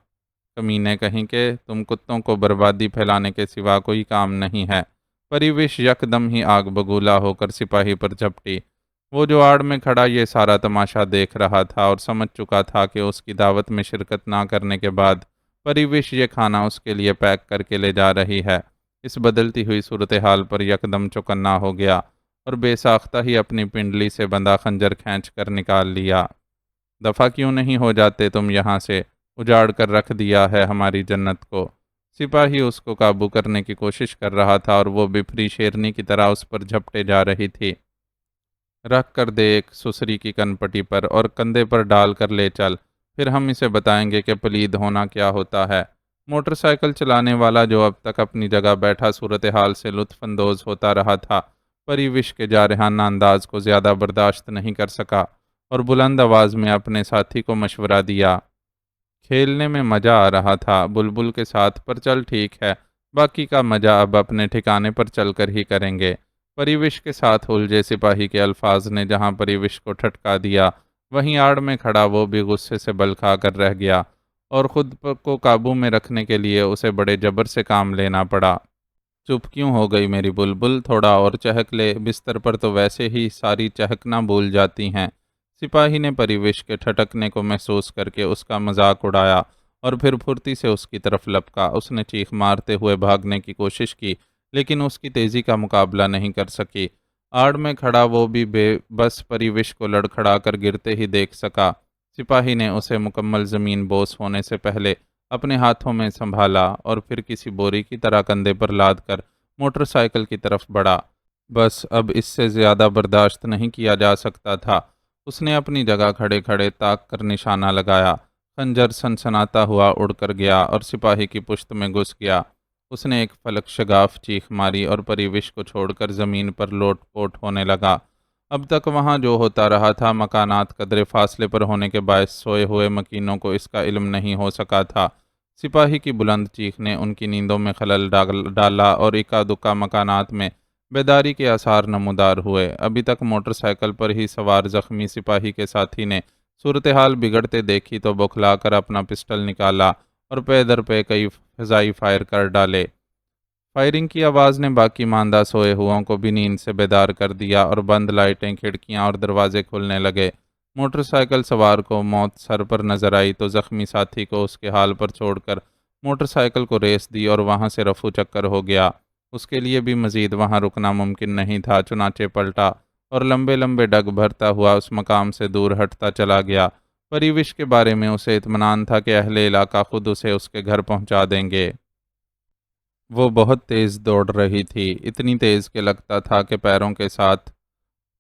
A: کمینے کہیں کہ تم کتوں کو بربادی پھیلانے کے سوا کوئی کام نہیں ہے۔ پریوش یکدم ہی آگ بگولا ہو کر سپاہی پر جھپٹی۔ وہ جو آڑ میں کھڑا یہ سارا تماشا دیکھ رہا تھا اور سمجھ چکا تھا کہ اس کی دعوت میں شرکت نہ کرنے کے بعد پریوش یہ کھانا اس کے لیے پیک کر کے لے جا رہی ہے، اس بدلتی ہوئی صورتحال پر یکدم چوکنا ہو گیا اور بے ساختہ ہی اپنی پنڈلی سے بندھا خنجر کھینچ کر نکال لیا۔ دفع کیوں نہیں ہو جاتے تم یہاں سے؟ اجاڑ کر رکھ دیا ہے ہماری جنت کو۔ سپاہی اس کو قابو کرنے کی کوشش کر رہا تھا اور وہ بپھری شیرنی کی طرح اس پر جھپٹے جا رہی تھی۔ رکھ کر دے ایک سسری کی کنپٹی پر اور کندھے پر ڈال کر لے چل، پھر ہم اسے بتائیں گے کہ پلید ہونا کیا ہوتا ہے۔ موٹر سائیکل چلانے والا جو اب تک اپنی جگہ بیٹھا صورتحال سے لطف اندوز ہوتا رہا تھا، پریوش کے جارحانہ انداز کو زیادہ برداشت نہیں کر سکا اور بلند آواز میں اپنے ساتھی کو مشورہ دیا۔ کھیلنے میں مزہ آ رہا تھا بلبل کے ساتھ، پر چل ٹھیک ہے، باقی کا مزہ اب اپنے ٹھکانے پر چل کر ہی کریں گے۔ پریوش کے ساتھ الجھے سپاہی کے الفاظ نے جہاں پریوش کو ٹھٹکا دیا، وہیں آڑ میں کھڑا وہ بھی غصے سے بل کھا کر رہ گیا اور خود کو قابو میں رکھنے کے لیے اسے بڑے جبر سے کام لینا پڑا۔ چپ کیوں ہو گئی میری بلبل؟ تھوڑا اور چہک لے، بستر پر تو ویسے ہی ساری چہکنا بھول جاتی ہیں۔ سپاہی نے پریوش کے ٹھٹکنے کو محسوس کر کے اس کا مذاق اڑایا اور پھر پھرتی سے اس کی طرف لپکا۔ اس نے چیخ مارتے ہوئے بھاگنے کی کوشش کی، لیکن اس کی تیزی کا مقابلہ نہیں کر سکی۔ آڑ میں کھڑا وہ بھی بے بس پریوش کو لڑکھڑا کر گرتے ہی دیکھ سکا۔ سپاہی نے اسے مکمل زمین بوس ہونے سے پہلے اپنے ہاتھوں میں سنبھالا اور پھر کسی بوری کی طرح کندھے پر لاد کر موٹر سائیکل کی طرف بڑھا۔ بس اب اس سے زیادہ برداشت نہیں کیا جا سکتا تھا۔ اس نے اپنی جگہ کھڑے کھڑے تاک کر نشانہ لگایا۔ خنجر سنسناتا ہوا اڑ کر گیا اور سپاہی کی پشت میں گھس گیا۔ اس نے ایک فلک شگاف چیخ ماری اور پریوش کو چھوڑ کر زمین پر لوٹ پوٹ ہونے لگا۔ اب تک وہاں جو ہوتا رہا تھا، مکانات قدرے فاصلے پر ہونے کے باعث سوئے ہوئے مکینوں کو اس کا علم نہیں ہو سکا تھا۔ سپاہی کی بلند چیخ نے ان کی نیندوں میں خلل ڈالا اور اکا دکا مکانات میں بیداری کے آثار نمودار ہوئے۔ ابھی تک موٹر سائیکل پر ہی سوار زخمی سپاہی کے ساتھی نے صورتحال بگڑتے دیکھی تو بوکھلا کر اپنا پسٹل نکالا اور پے در پے کئی فضائی فائر کر ڈالے۔ فائرنگ کی آواز نے باقی ماندہ سوئے ہوں کو بھی نیند سے بیدار کر دیا اور بند لائٹیں، کھڑکیاں اور دروازے کھلنے لگے۔ موٹر سائیکل سوار کو موت سر پر نظر آئی تو زخمی ساتھی کو اس کے حال پر چھوڑ کر موٹر سائیکل کو ریس دی اور وہاں سے رفو چکر ہو گیا۔ اس کے لیے بھی مزید وہاں رکنا ممکن نہیں تھا، چنانچہ پلٹا اور لمبے لمبے ڈگ بھرتا ہوا اس مقام سے دور ہٹتا چلا گیا۔ پریوش کے بارے میں اسے اطمینان تھا کہ اہل علاقہ خود اسے اس کے گھر پہنچا دیں گے۔ وہ بہت تیز دوڑ رہی تھی، اتنی تیز کہ لگتا تھا کہ پیروں کے ساتھ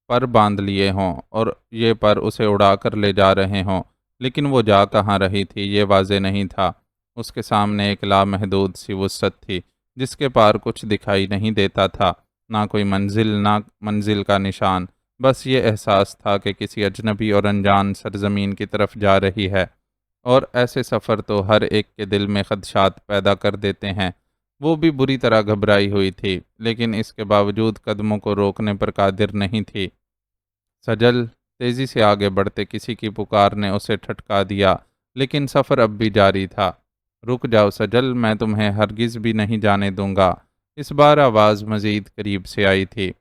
A: پر باندھ لیے ہوں اور یہ پر اسے اڑا کر لے جا رہے ہوں، لیکن وہ جا کہاں رہی تھی یہ واضح نہیں تھا۔ اس کے سامنے ایک لامحدود سی وسعت تھی جس کے پار کچھ دکھائی نہیں دیتا تھا، نہ کوئی منزل نہ منزل کا نشان، بس یہ احساس تھا کہ کسی اجنبی اور انجان سرزمین کی طرف جا رہی ہے، اور ایسے سفر تو ہر ایک کے دل میں خدشات پیدا کر دیتے ہیں۔ وہ بھی بری طرح گھبرائی ہوئی تھی، لیکن اس کے باوجود قدموں کو روکنے پر قادر نہیں تھی۔ سجل! تیزی سے آگے بڑھتے کسی کی پکار نے اسے ٹھٹکا دیا، لیکن سفر اب بھی جاری تھا۔ رک جاؤ سجل، میں تمہیں ہرگز بھی نہیں جانے دوں گا۔ اس بار آواز مزید قریب سے آئی تھی۔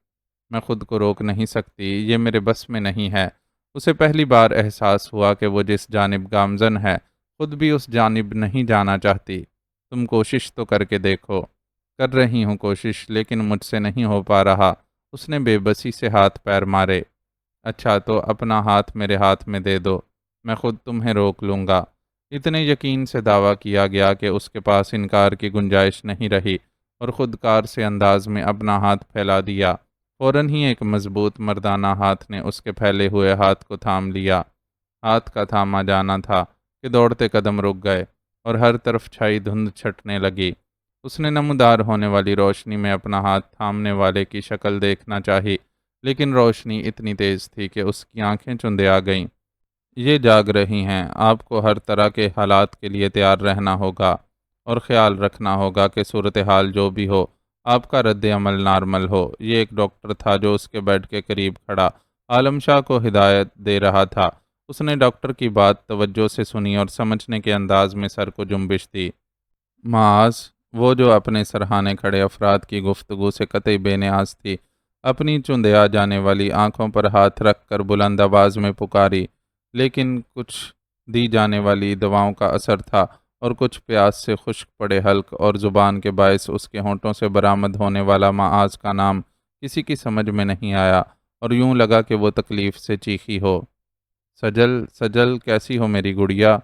A: میں خود کو روک نہیں سکتی، یہ میرے بس میں نہیں ہے۔ اسے پہلی بار احساس ہوا کہ وہ جس جانب گامزن ہے، خود بھی اس جانب نہیں جانا چاہتی۔ تم کوشش تو کر کے دیکھو۔ کر رہی ہوں کوشش، لیکن مجھ سے نہیں ہو پا رہا۔ اس نے بے بسی سے ہاتھ پیر مارے۔ اچھا تو اپنا ہاتھ میرے ہاتھ میں دے دو، میں خود تمہیں روک لوں گا۔ اتنے یقین سے دعویٰ کیا گیا کہ اس کے پاس انکار کی گنجائش نہیں رہی اور خود کار سے انداز میں اپنا ہاتھ پھیلا دیا۔ فوراً ہی ایک مضبوط مردانہ ہاتھ نے اس کے پھیلے ہوئے ہاتھ کو تھام لیا۔ ہاتھ کا تھاما جانا تھا کہ دوڑتے قدم رک گئے اور ہر طرف چھائی دھند چھٹنے لگی۔ اس نے نمودار ہونے والی روشنی میں اپنا ہاتھ تھامنے والے کی شکل دیکھنا چاہی، لیکن روشنی اتنی تیز تھی کہ اس کی آنکھیں چندے آ گئیں۔ یہ جاگ رہی ہیں، آپ کو ہر طرح کے حالات کے لیے تیار رہنا ہوگا اور خیال رکھنا ہوگا کہ صورتحال جو بھی ہو، آپ کا رد عمل نارمل ہو۔ یہ ایک ڈاکٹر تھا جو اس کے بیڈ کے قریب کھڑا عالم شاہ کو ہدایت دے رہا تھا۔ اس نے ڈاکٹر کی بات توجہ سے سنی اور سمجھنے کے انداز میں سر کو جنبش دی۔ معاذ! وہ جو اپنے سرہانے کھڑے افراد کی گفتگو سے قطعی بے نیاز تھی، اپنی چندیا جانے والی آنکھوں پر ہاتھ رکھ کر بلند آواز میں پکاری، لیکن کچھ دی جانے والی دواؤں کا اثر تھا اور کچھ پیاس سے خشک پڑے حلق اور زبان کے باعث اس کے ہونٹوں سے برآمد ہونے والا معاذ کا نام کسی کی سمجھ میں نہیں آیا اور یوں لگا کہ وہ تکلیف سے چیخی ہو۔ سجل سجل، کیسی ہو میری گڑیا؟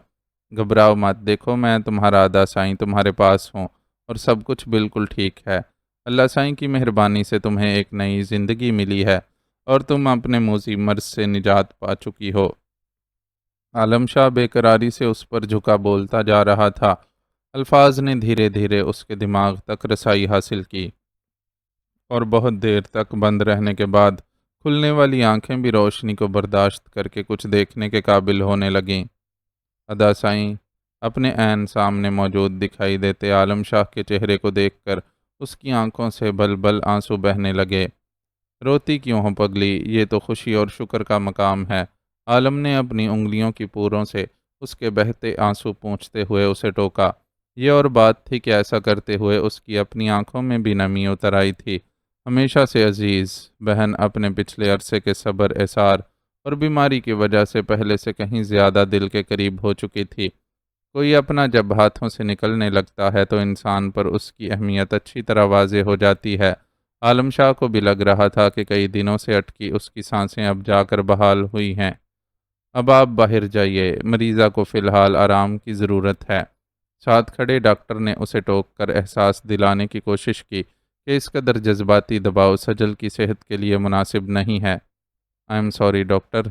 A: گھبراؤ مت، دیکھو میں تمہارا ادا سائیں تمہارے پاس ہوں اور سب کچھ بالکل ٹھیک ہے۔ اللہ سائیں کی مہربانی سے تمہیں ایک نئی زندگی ملی ہے اور تم اپنے موذی مرض سے نجات پا چکی ہو۔ عالم شاہ بے قراری سے اس پر جھکا بولتا جا رہا تھا۔ الفاظ نے دھیرے دھیرے اس کے دماغ تک رسائی حاصل کی اور بہت دیر تک بند رہنے کے بعد کھلنے والی آنکھیں بھی روشنی کو برداشت کر کے کچھ دیکھنے کے قابل ہونے لگیں۔ ادا سائیں اپنے عین سامنے موجود دکھائی دیتے عالم شاہ کے چہرے کو دیکھ کر اس کی آنکھوں سے بل بل آنسو بہنے لگے۔ روتی کیوں ہو پگلی؟ یہ تو خوشی اور شکر کا مقام ہے۔ عالم نے اپنی انگلیوں کی پوروں سے اس کے بہتے آنسو پونچھتے ہوئے اسے ٹوکا۔ یہ اور بات تھی کہ ایسا کرتے ہوئے اس کی اپنی آنکھوں میں بھی نمی اتر آئی تھی۔ ہمیشہ سے عزیز بہن اپنے پچھلے عرصے کے صبر احسار اور بیماری کی وجہ سے پہلے سے کہیں زیادہ دل کے قریب ہو چکی تھی۔ کوئی اپنا جب ہاتھوں سے نکلنے لگتا ہے تو انسان پر اس کی اہمیت اچھی طرح واضح ہو جاتی ہے۔ عالم شاہ کو بھی لگ رہا تھا کہ کئی دنوں سے اٹکی اس کی سانسیں اب جا کر بحال ہوئی ہیں۔ اب آپ باہر جائیے، مریضہ کو فی الحال آرام کی ضرورت ہے۔ ساتھ کھڑے ڈاکٹر نے اسے ٹوک کر احساس دلانے کی کوشش کی کہ اس قدر جذباتی دباؤ سجل کی صحت کے لیے مناسب نہیں ہے۔ I am sorry doctor.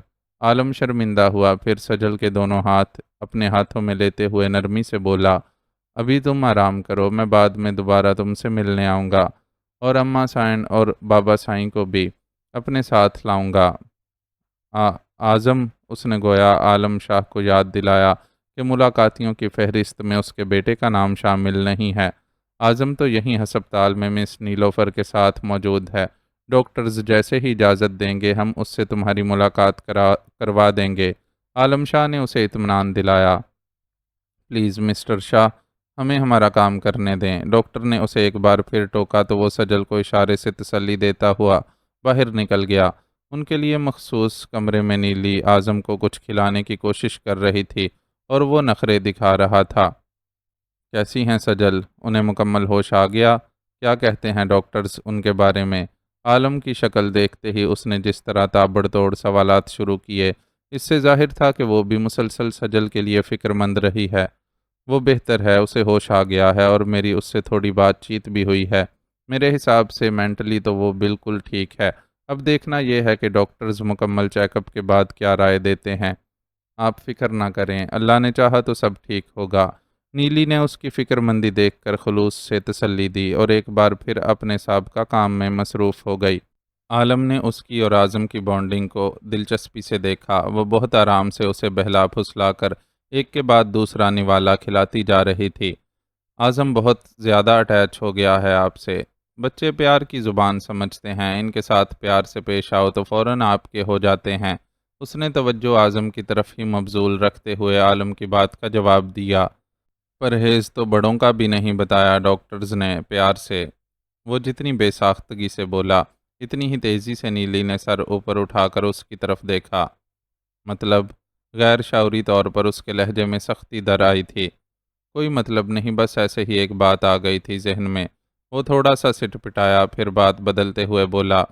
A: Alam شرمندہ ہوا، پھر سجل کے دونوں ہاتھ اپنے ہاتھوں میں لیتے ہوئے نرمی سے بولا، ابھی تم آرام کرو، میں بعد میں دوبارہ تم سے ملنے آؤں گا اور اماں سائن اور بابا سائیں کو بھی اپنے ساتھ لاؤں گا۔ اعظم، اس نے گویا عالم شاہ کو یاد دلایا کہ ملاقاتیوں کی فہرست میں اس کے بیٹے کا نام شامل نہیں ہے۔ اعظم تو یہیں ہسپتال میں مس نیلوفر کے ساتھ موجود ہے۔ ڈاکٹرز جیسے ہی اجازت دیں گے ہم اس سے تمہاری ملاقات کروا دیں گے۔ عالم شاہ نے اسے اطمینان دلایا۔ پلیز مسٹر شاہ، ہمیں ہمارا کام کرنے دیں۔ ڈاکٹر نے اسے ایک بار پھر ٹوکا تو وہ سجل کو اشارے سے تسلی دیتا ہوا باہر نکل گیا۔ ان کے لیے مخصوص کمرے میں نیلی اعظم کو کچھ کھلانے کی کوشش کر رہی تھی اور وہ نخرے دکھا رہا تھا۔ کیسی ہیں سجل؟ انہیں مکمل ہوش آ گیا؟ کیا کہتے ہیں ڈاکٹرز ان کے بارے میں؟ عالم کی شکل دیکھتے ہی اس نے جس طرح تابڑ توڑ سوالات شروع کیے، اس سے ظاہر تھا کہ وہ بھی مسلسل سجل کے لیے فکر مند رہی ہے۔ وہ بہتر ہے، اسے ہوش آ گیا ہے اور میری اس سے تھوڑی بات چیت بھی ہوئی ہے۔ میرے حساب سے مینٹلی تو وہ بالکل ٹھیک ہے۔ اب دیکھنا یہ ہے کہ ڈاکٹرز مکمل چیک اپ کے بعد کیا رائے دیتے ہیں۔ آپ فکر نہ کریں، اللہ نے چاہا تو سب ٹھیک ہوگا۔ نیلی نے اس کی فکر مندی دیکھ کر خلوص سے تسلی دی اور ایک بار پھر اپنے سابقہ کام میں مصروف ہو گئی۔ عالم نے اس کی اور اعظم کی بانڈنگ کو دلچسپی سے دیکھا۔ وہ بہت آرام سے اسے بہلا پھسلا کر ایک کے بعد دوسرا نوالا کھلاتی جا رہی تھی۔ اعظم بہت زیادہ اٹیچ ہو گیا ہے آپ سے۔ بچے پیار کی زبان سمجھتے ہیں، ان کے ساتھ پیار سے پیش آؤ تو فوراً آپ کے ہو جاتے ہیں۔ اس نے توجہ اعظم کی طرف ہی مبذول رکھتے ہوئے عالم کی بات کا جواب دیا۔ پرہیز تو بڑوں کا بھی نہیں بتایا ڈاکٹرز نے، پیار سے۔ وہ جتنی بے ساختگی سے بولا اتنی ہی تیزی سے نیلی نے سر اوپر اٹھا کر اس کی طرف دیکھا۔ مطلب؟ غیر شعوری طور پر اس کے لہجے میں سختی در آئی تھی۔ کوئی مطلب نہیں، بس ایسے ہی ایک بات آ گئی تھی ذہن میں۔ وہ تھوڑا سا سٹ پٹایا، پھر بات بدلتے ہوئے بولا،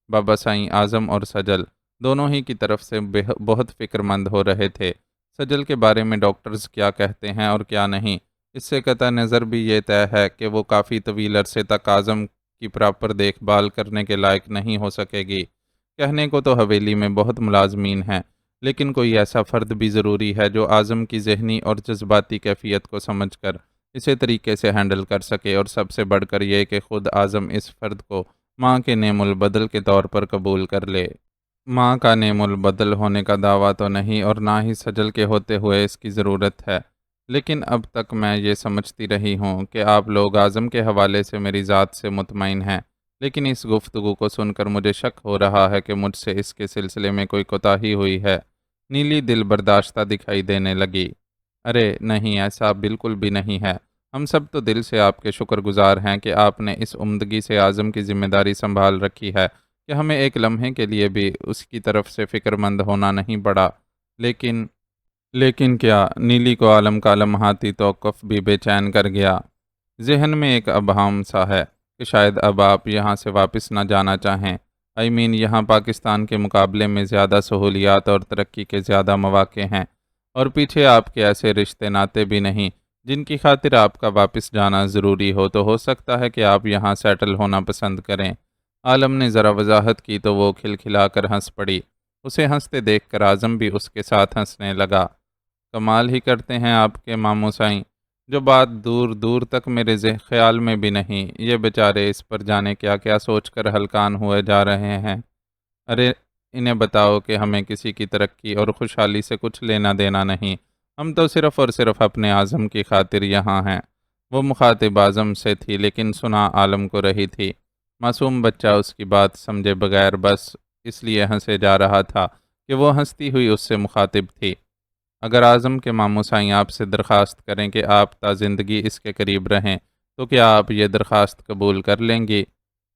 A: بابا سائیں اعظم اور سجل دونوں ہی کی طرف سے بہت فکر مند ہو رہے تھے۔ سجل کے بارے میں ڈاکٹرز کیا کہتے ہیں اور کیا نہیں، اس سے قطع نظر بھی یہ طے ہے کہ وہ کافی طویل عرصے تک اعظم کی پراپر دیکھ بھال کرنے کے لائق نہیں ہو سکے گی۔ کہنے کو تو حویلی میں بہت ملازمین ہیں، لیکن کوئی ایسا فرد بھی ضروری ہے جو اعظم کی ذہنی اور جذباتی کیفیت کو سمجھ کر اسے طریقے سے ہینڈل کر سکے، اور سب سے بڑھ کر یہ کہ خود اعظم اس فرد کو ماں کے نعم البدل کے طور پر قبول کر لے۔ ماں کا نعم البدل ہونے کا دعویٰ تو نہیں اور نہ ہی سجل کے ہوتے ہوئے اس کی ضرورت ہے، لیکن اب تک میں یہ سمجھتی رہی ہوں کہ آپ لوگ اعظم کے حوالے سے میری ذات سے مطمئن ہیں، لیکن اس گفتگو کو سن کر مجھے شک ہو رہا ہے کہ مجھ سے اس کے سلسلے میں کوئی کوتاہی ہوئی ہے۔ نیلی دل برداشتہ دکھائی دینے لگی۔ ارے نہیں، ایسا بالکل بھی نہیں ہے۔ ہم سب تو دل سے آپ کے شکر گزار ہیں کہ آپ نے اس عمدگی سے اعظم کی ذمہ داری سنبھال رکھی ہے کہ ہمیں ایک لمحے کے لیے بھی اس کی طرف سے فکر مند ہونا نہیں پڑا۔ لیکن کیا؟ نیلی کو عالم کا لمحاتی توقف بھی بے چین کر گیا۔ ذہن میں ایک ابہام سا ہے۔ کہ شاید اب آپ یہاں سے واپس نہ جانا چاہیں۔ یہاں پاکستان کے مقابلے میں زیادہ سہولیات اور ترقی کے زیادہ مواقع ہیں، اور پیچھے آپ کے ایسے رشتے ناتے بھی نہیں جن کی خاطر آپ کا واپس جانا ضروری ہو سکتا ہے کہ آپ یہاں سیٹل ہونا پسند کریں۔ عالم نے ذرا وضاحت کی تو وہ کھلکھلا کر ہنس پڑی۔ اسے ہنستے دیکھ کر اعظم بھی اس کے ساتھ ہنسنے لگا۔ کمال ہی کرتے ہیں آپ کے ماموں سائیں، جو بات دور دور تک میرے خیال میں بھی نہیں، یہ بیچارے اس پر جانے کیا کیا سوچ کر ہلکان ہوئے جا رہے ہیں۔ ارے انہیں بتاؤ کہ ہمیں کسی کی ترقی اور خوشحالی سے کچھ لینا دینا نہیں، ہم تو صرف اور صرف اپنے اعظم کی خاطر یہاں ہیں۔ وہ مخاطب اعظم سے تھی لیکن سنا عالم کو رہی تھی۔ معصوم بچہ اس کی بات سمجھے بغیر بس اس لیے ہنسے جا رہا تھا کہ وہ ہنستی ہوئی اس سے مخاطب تھی۔ اگر اعظم کے ماموں سائیں آپ سے درخواست کریں کہ آپ تا زندگی اس کے قریب رہیں تو کیا آپ یہ درخواست قبول کر لیں گی؟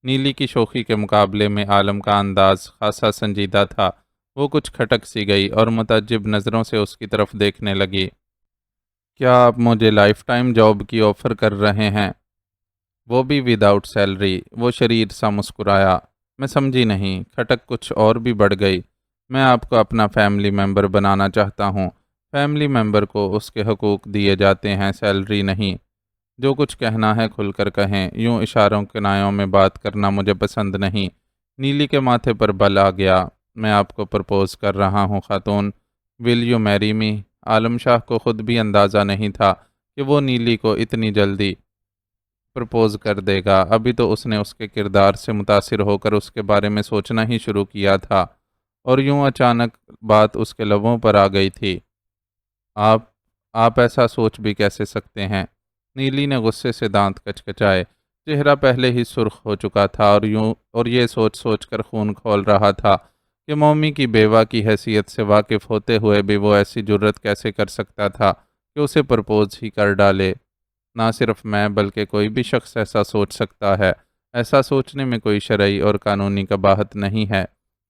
A: نیلی کی شوخی کے مقابلے میں عالم کا انداز خاصا سنجیدہ تھا۔ وہ کچھ کھٹک سی گئی اور متعجب نظروں سے اس کی طرف دیکھنے لگی۔ کیا آپ مجھے لائف ٹائم جاب کی آفر کر رہے ہیں؟ وہ بھی وداؤٹ سیلری؟ وہ شریر سا مسکرایا۔ میں سمجھی نہیں۔ کھٹک کچھ اور بھی بڑھ گئی۔ میں آپ کو اپنا فیملی ممبر بنانا چاہتا ہوں۔ فیملی ممبر کو اس کے حقوق دیے جاتے ہیں، سیلری نہیں۔ جو کچھ کہنا ہے کھل کر کہیں، یوں اشاروں کنایوں میں بات کرنا مجھے پسند نہیں۔ نیلی کے ماتھے پر بل آ گیا۔ میں آپ کو پرپوز کر رہا ہوں خاتون، ول یو میری می؟ عالم شاہ کو خود بھی اندازہ نہیں تھا کہ وہ نیلی کو اتنی جلدی پرپوز کر دے گا۔ ابھی تو اس نے اس کے کردار سے متاثر ہو کر اس کے بارے میں سوچنا ہی شروع کیا تھا، اور یوں اچانک بات اس کے لبوں پر آ گئی تھی۔ آپ ایسا سوچ بھی کیسے سکتے ہیں؟ نیلی نے غصے سے دانت کچکچائے۔ چہرہ پہلے ہی سرخ ہو چکا تھا اور یہ سوچ سوچ کر خون کھول رہا تھا کہ مومی کی بیوہ کی حیثیت سے واقف ہوتے ہوئے بھی وہ ایسی جرت کیسے کر سکتا تھا کہ اسے پرپوز ہی کر ڈالے۔ نہ صرف میں بلکہ کوئی بھی شخص ایسا سوچ سکتا ہے۔ ایسا سوچنے میں کوئی شرعی اور قانونی قباحت نہیں ہے۔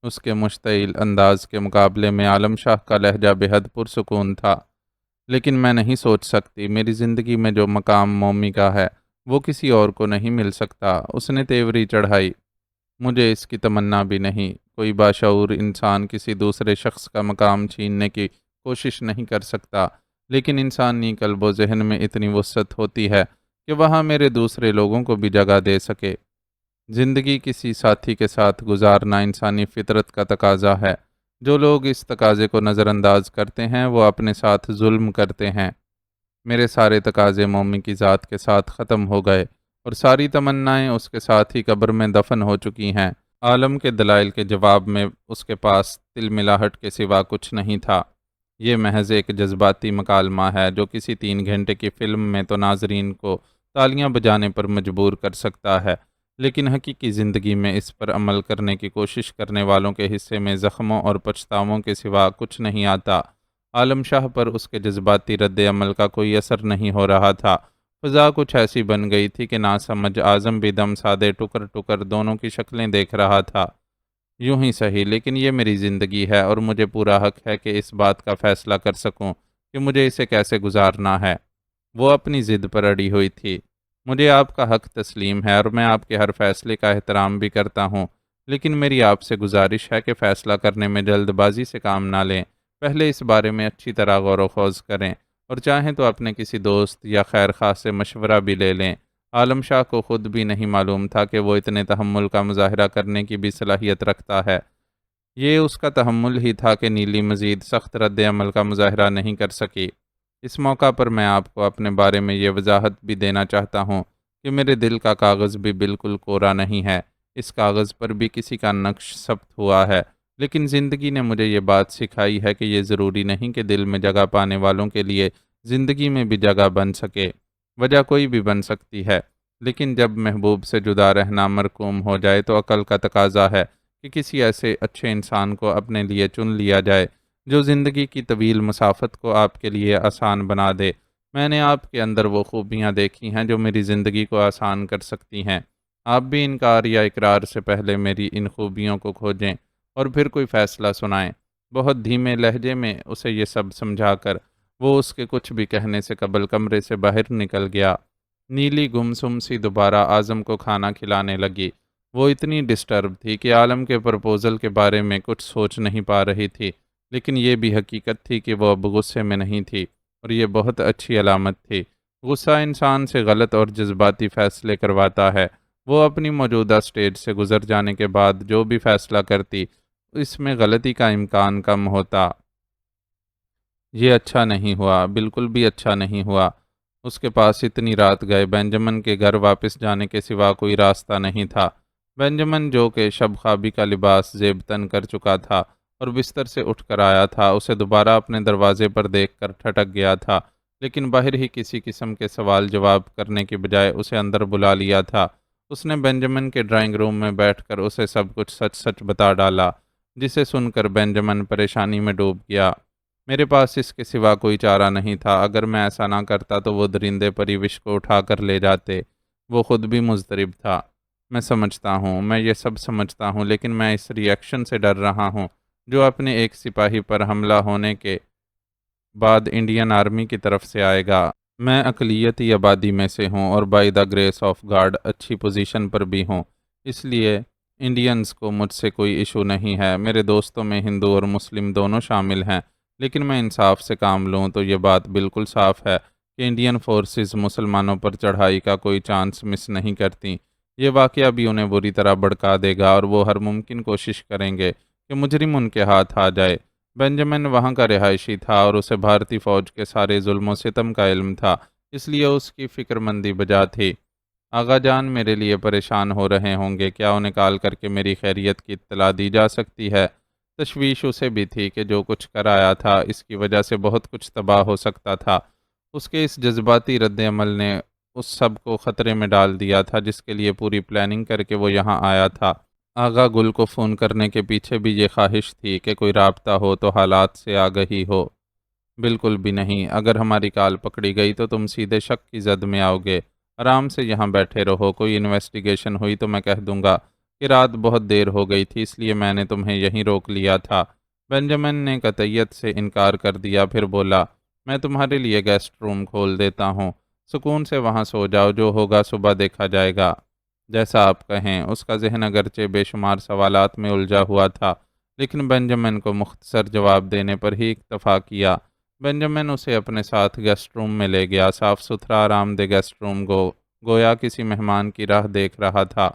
A: اس کے مشتعل انداز کے مقابلے میں عالم شاہ کا لہجہ بے حد پرسکون تھا۔ لیکن میں نہیں سوچ سکتی، میری زندگی میں جو مقام مومی کا ہے وہ کسی اور کو نہیں مل سکتا۔ اس نے تیوری چڑھائی۔ مجھے اس کی تمنا بھی نہیں۔ کوئی باشعور انسان کسی دوسرے شخص کا مقام چھیننے کی کوشش نہیں کر سکتا، لیکن انسانی قلب و ذہن میں اتنی وسعت ہوتی ہے کہ وہاں میرے دوسرے لوگوں کو بھی جگہ دے سکے۔ زندگی کسی ساتھی کے ساتھ گزارنا انسانی فطرت کا تقاضا ہے۔ جو لوگ اس تقاضے کو نظر انداز کرتے ہیں وہ اپنے ساتھ ظلم کرتے ہیں۔ میرے سارے تقاضے مومی کی ذات کے ساتھ ختم ہو گئے اور ساری تمنائیں اس کے ساتھ ہی قبر میں دفن ہو چکی ہیں۔ عالم کے دلائل کے جواب میں اس کے پاس تل ملاحٹ کے سوا کچھ نہیں تھا۔ یہ محض ایک جذباتی مکالمہ ہے جو کسی 3 گھنٹے کی فلم میں تو ناظرین کو تالیاں بجانے پر مجبور کر سکتا ہے، لیکن حقیقی زندگی میں اس پر عمل کرنے کی کوشش کرنے والوں کے حصے میں زخموں اور پچھتاووں کے سوا کچھ نہیں آتا۔ عالم شاہ پر اس کے جذباتی رد عمل کا کوئی اثر نہیں ہو رہا تھا۔ فضا کچھ ایسی بن گئی تھی کہ ناسمجھ اعظم بھی دم سادے ٹکر ٹکر دونوں کی شکلیں دیکھ رہا تھا۔ یوں ہی صحیح، لیکن یہ میری زندگی ہے اور مجھے پورا حق ہے کہ اس بات کا فیصلہ کر سکوں کہ مجھے اسے کیسے گزارنا ہے۔ وہ اپنی ضد پر اڑی ہوئی تھی۔ مجھے آپ کا حق تسلیم ہے اور میں آپ کے ہر فیصلے کا احترام بھی کرتا ہوں، لیکن میری آپ سے گزارش ہے کہ فیصلہ کرنے میں جلد بازی سے کام نہ لیں۔ پہلے اس بارے میں اچھی طرح غور و خوض کریں اور چاہیں تو اپنے کسی دوست یا خیر خواہ سے مشورہ بھی لے لیں۔ عالم شاہ کو خود بھی نہیں معلوم تھا کہ وہ اتنے تحمل کا مظاہرہ کرنے کی بھی صلاحیت رکھتا ہے۔ یہ اس کا تحمل ہی تھا کہ نیلی مزید سخت رد عمل کا مظاہرہ نہیں کر سکی۔ اس موقع پر میں آپ کو اپنے بارے میں یہ وضاحت بھی دینا چاہتا ہوں کہ میرے دل کا کاغذ بھی بالکل کورا نہیں ہے۔ اس کاغذ پر بھی کسی کا نقش ثبت ہوا ہے، لیکن زندگی نے مجھے یہ بات سکھائی ہے کہ یہ ضروری نہیں کہ دل میں جگہ پانے والوں کے لیے زندگی میں بھی جگہ بن سکے۔ وجہ کوئی بھی بن سکتی ہے، لیکن جب محبوب سے جدا رہنا مرکوم ہو جائے تو عقل کا تقاضا ہے کہ کسی ایسے اچھے انسان کو اپنے لیے چن لیا جائے جو زندگی کی طویل مسافت کو آپ کے لیے آسان بنا دے۔ میں نے آپ کے اندر وہ خوبیاں دیکھی ہیں جو میری زندگی کو آسان کر سکتی ہیں۔ آپ بھی انکار یا اقرار سے پہلے میری ان خوبیوں کو کھوجیں اور پھر کوئی فیصلہ سنائیں۔ بہت دھیمے لہجے میں اسے یہ سب سمجھا کر وہ اس کے کچھ بھی کہنے سے قبل کمرے سے باہر نکل گیا۔ نیلی گمسم سی دوبارہ اعظم کو کھانا کھلانے لگی۔ وہ اتنی ڈسٹرب تھی کہ عالم کے پرپوزل کے بارے میں کچھ سوچ نہیں پا رہی تھی، لیکن یہ بھی حقیقت تھی کہ وہ اب غصے میں نہیں تھی، اور یہ بہت اچھی علامت تھی۔ غصہ انسان سے غلط اور جذباتی فیصلے کرواتا ہے۔ وہ اپنی موجودہ سٹیج سے گزر جانے کے بعد جو بھی فیصلہ کرتی، اس میں غلطی کا امکان کم ہوتا۔ یہ اچھا نہیں ہوا، بالکل بھی اچھا نہیں ہوا۔ اس کے پاس اتنی رات گئے، بینجامن کے گھر واپس جانے کے سوا کوئی راستہ نہیں تھا۔ بینجامن جو کہ شب خوابی کا لباس زیب تن کر چکا تھا اور بستر سے اٹھ کر آیا تھا، اسے دوبارہ اپنے دروازے پر دیکھ کر ٹھٹک گیا تھا، لیکن باہر ہی کسی قسم کے سوال جواب کرنے کی بجائے اسے اندر بلا لیا تھا۔ اس نے بینجامن کے ڈرائنگ روم میں بیٹھ کر اسے سب کچھ سچ سچ بتا ڈالا، جسے سن کر بینجامن پریشانی میں ڈوب گیا۔ میرے پاس اس کے سوا کوئی چارہ نہیں تھا۔ اگر میں ایسا نہ کرتا تو وہ درندے پریوش کو اٹھا کر لے جاتے۔ وہ خود بھی مضطرب تھا۔ میں سمجھتا ہوں، میں یہ سب سمجھتا ہوں، لیکن میں اس ری ایکشن سے ڈر رہا ہوں جو اپنے ایک سپاہی پر حملہ ہونے کے بعد انڈین آرمی کی طرف سے آئے گا۔ میں اقلیتی آبادی میں سے ہوں اور by the grace of God اچھی پوزیشن پر بھی ہوں، اس لیے انڈینز کو مجھ سے کوئی ایشو نہیں ہے۔ میرے دوستوں میں ہندو اور مسلم دونوں شامل ہیں، لیکن میں انصاف سے کام لوں تو یہ بات بالکل صاف ہے کہ انڈین فورسز مسلمانوں پر چڑھائی کا کوئی چانس مس نہیں کرتی۔ یہ واقعہ بھی انہیں بری طرح بھڑکا دے گا اور وہ ہر ممکن کوشش کریں گے کہ مجرم ان کے ہاتھ آ جائے۔ بینجامن وہاں کا رہائشی تھا اور اسے بھارتی فوج کے سارے ظلم و ستم کا علم تھا، اس لیے اس کی فکر مندی بجا تھی۔ آغا جان میرے لیے پریشان ہو رہے ہوں گے، کیا انہیں کال کر کے میری خیریت کی اطلاع دی جا سکتی ہے؟ تشویش اسے بھی تھی کہ جو کچھ کر آیا تھا اس کی وجہ سے بہت کچھ تباہ ہو سکتا تھا۔ اس کے اس جذباتی رد عمل نے اس سب کو خطرے میں ڈال دیا تھا جس کے لیے پوری پلاننگ کر کے وہ یہاں آیا تھا۔ آغا گل کو فون کرنے کے پیچھے بھی یہ خواہش تھی کہ کوئی رابطہ ہو تو حالات سے آگہی ہو۔ بالکل بھی نہیں۔ اگر ہماری کال پکڑی گئی تو تم سیدھے شک کی زد میں آؤ گے۔ آرام سے یہاں بیٹھے رہو، کوئی انویسٹیگیشن ہوئی تو میں کہہ دوں گا کہ رات بہت دیر ہو گئی تھی، اس لیے میں نے تمہیں یہیں روک لیا تھا۔ بینجامن نے قطعیت سے انکار کر دیا، پھر بولا، میں تمہارے لیے گیسٹ روم کھول دیتا ہوں، سکون سے وہاں سو جاؤ، جو ہوگا صبح دیکھا جائے گا۔ جیسا آپ کہیں۔ اس کا ذہن اگرچہ بے شمار سوالات میں الجھا ہوا تھا، لیکن بینجامن کو مختصر جواب دینے پر ہی اکتفا کیا۔ بینجامن اسے اپنے ساتھ گیسٹ روم میں لے گیا۔ صاف ستھرا آرام دہ گیسٹ روم گویا کسی مہمان کی راہ دیکھ رہا تھا۔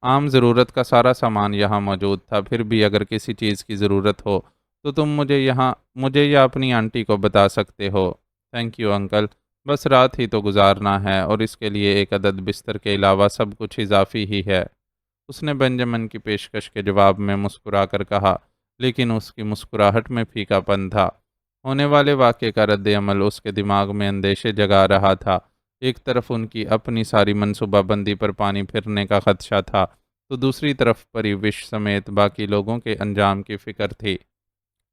A: عام ضرورت کا سارا سامان یہاں موجود تھا، پھر بھی اگر کسی چیز کی ضرورت ہو تو تم مجھے یا اپنی آنٹی کو بتا سکتے ہو۔ تھینک یو انکل، بس رات ہی تو گزارنا ہے اور اس کے لیے ایک عدد بستر کے علاوہ سب کچھ اضافی ہی ہے۔ اس نے بینجامن کی پیشکش کے جواب میں مسکرا کر کہا، لیکن اس کی مسکراہٹ میں پھیکا پن تھا۔ ہونے والے واقعے کا رد عمل اس کے دماغ میں اندیشے جگا رہا تھا۔ ایک طرف ان کی اپنی ساری منصوبہ بندی پر پانی پھرنے کا خدشہ تھا، تو دوسری طرف پریوش سمیت باقی لوگوں کے انجام کی فکر تھی۔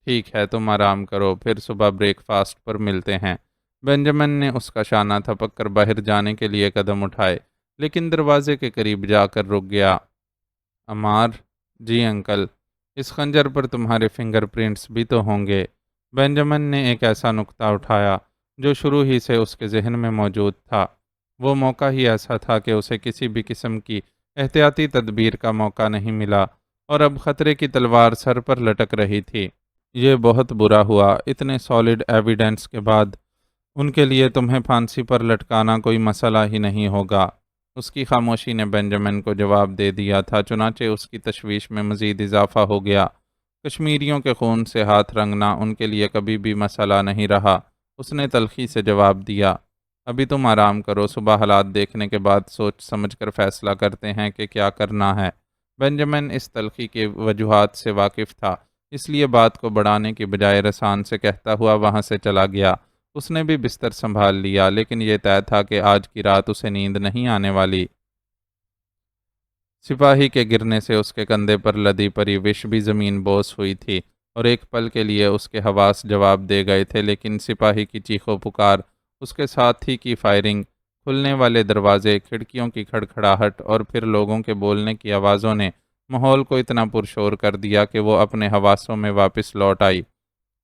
A: ٹھیک ہے، تم آرام کرو، پھر صبح بریک فاسٹ پر ملتے ہیں۔ بینجامن نے اس کا شانہ تھپک کر باہر جانے کے لیے قدم اٹھائے، لیکن دروازے کے قریب جا کر رک گیا۔ عمار، جی انکل، اس خنجر پر تمہارے فنگر پرنٹس بھی تو ہوں گے۔ بینجامن نے ایک ایسا نکتہ اٹھایا جو شروع ہی سے اس کے ذہن میں موجود تھا۔ وہ موقع ہی ایسا تھا کہ اسے کسی بھی قسم کی احتیاطی تدبیر کا موقع نہیں ملا اور اب خطرے کی تلوار سر پر لٹک رہی تھی۔ یہ بہت برا ہوا۔ اتنے سالڈ ایویڈنس کے بعد ان کے لیے تمہیں پھانسی پر لٹکانا کوئی مسئلہ ہی نہیں ہوگا۔ اس کی خاموشی نے بینجامن کو جواب دے دیا تھا، چنانچہ اس کی تشویش میں مزید اضافہ ہو گیا۔ کشمیریوں کے خون سے ہاتھ رنگنا ان کے لیے کبھی بھی مسئلہ نہیں رہا۔ اس نے تلخی سے جواب دیا، ابھی تم آرام کرو، صبح حالات دیکھنے کے بعد سوچ سمجھ کر فیصلہ کرتے ہیں کہ کیا کرنا ہے۔ بینجامن اس تلخی کے وجوہات سے واقف تھا، اس لیے بات کو بڑھانے کی بجائے رسان سے کہتا ہوا وہاں سے چلا گیا۔ اس نے بھی بستر سنبھال لیا، لیکن یہ طے تھا کہ آج کی رات اسے نیند نہیں آنے والی۔ سپاہی کے گرنے سے اس کے کندھے پر لدی پریوش بھی زمین بوس ہوئی تھی اور ایک پل کے لیے اس کے حواس جواب دے گئے تھے، لیکن سپاہی کی چیخ و پکار، اس کے ساتھی کی فائرنگ، کھلنے والے دروازے، کھڑکیوں کی کھڑکھڑاہٹ اور پھر لوگوں کے بولنے کی آوازوں نے ماحول کو اتنا پرشور کر دیا کہ وہ اپنے حواسوں میں واپس لوٹ آئی۔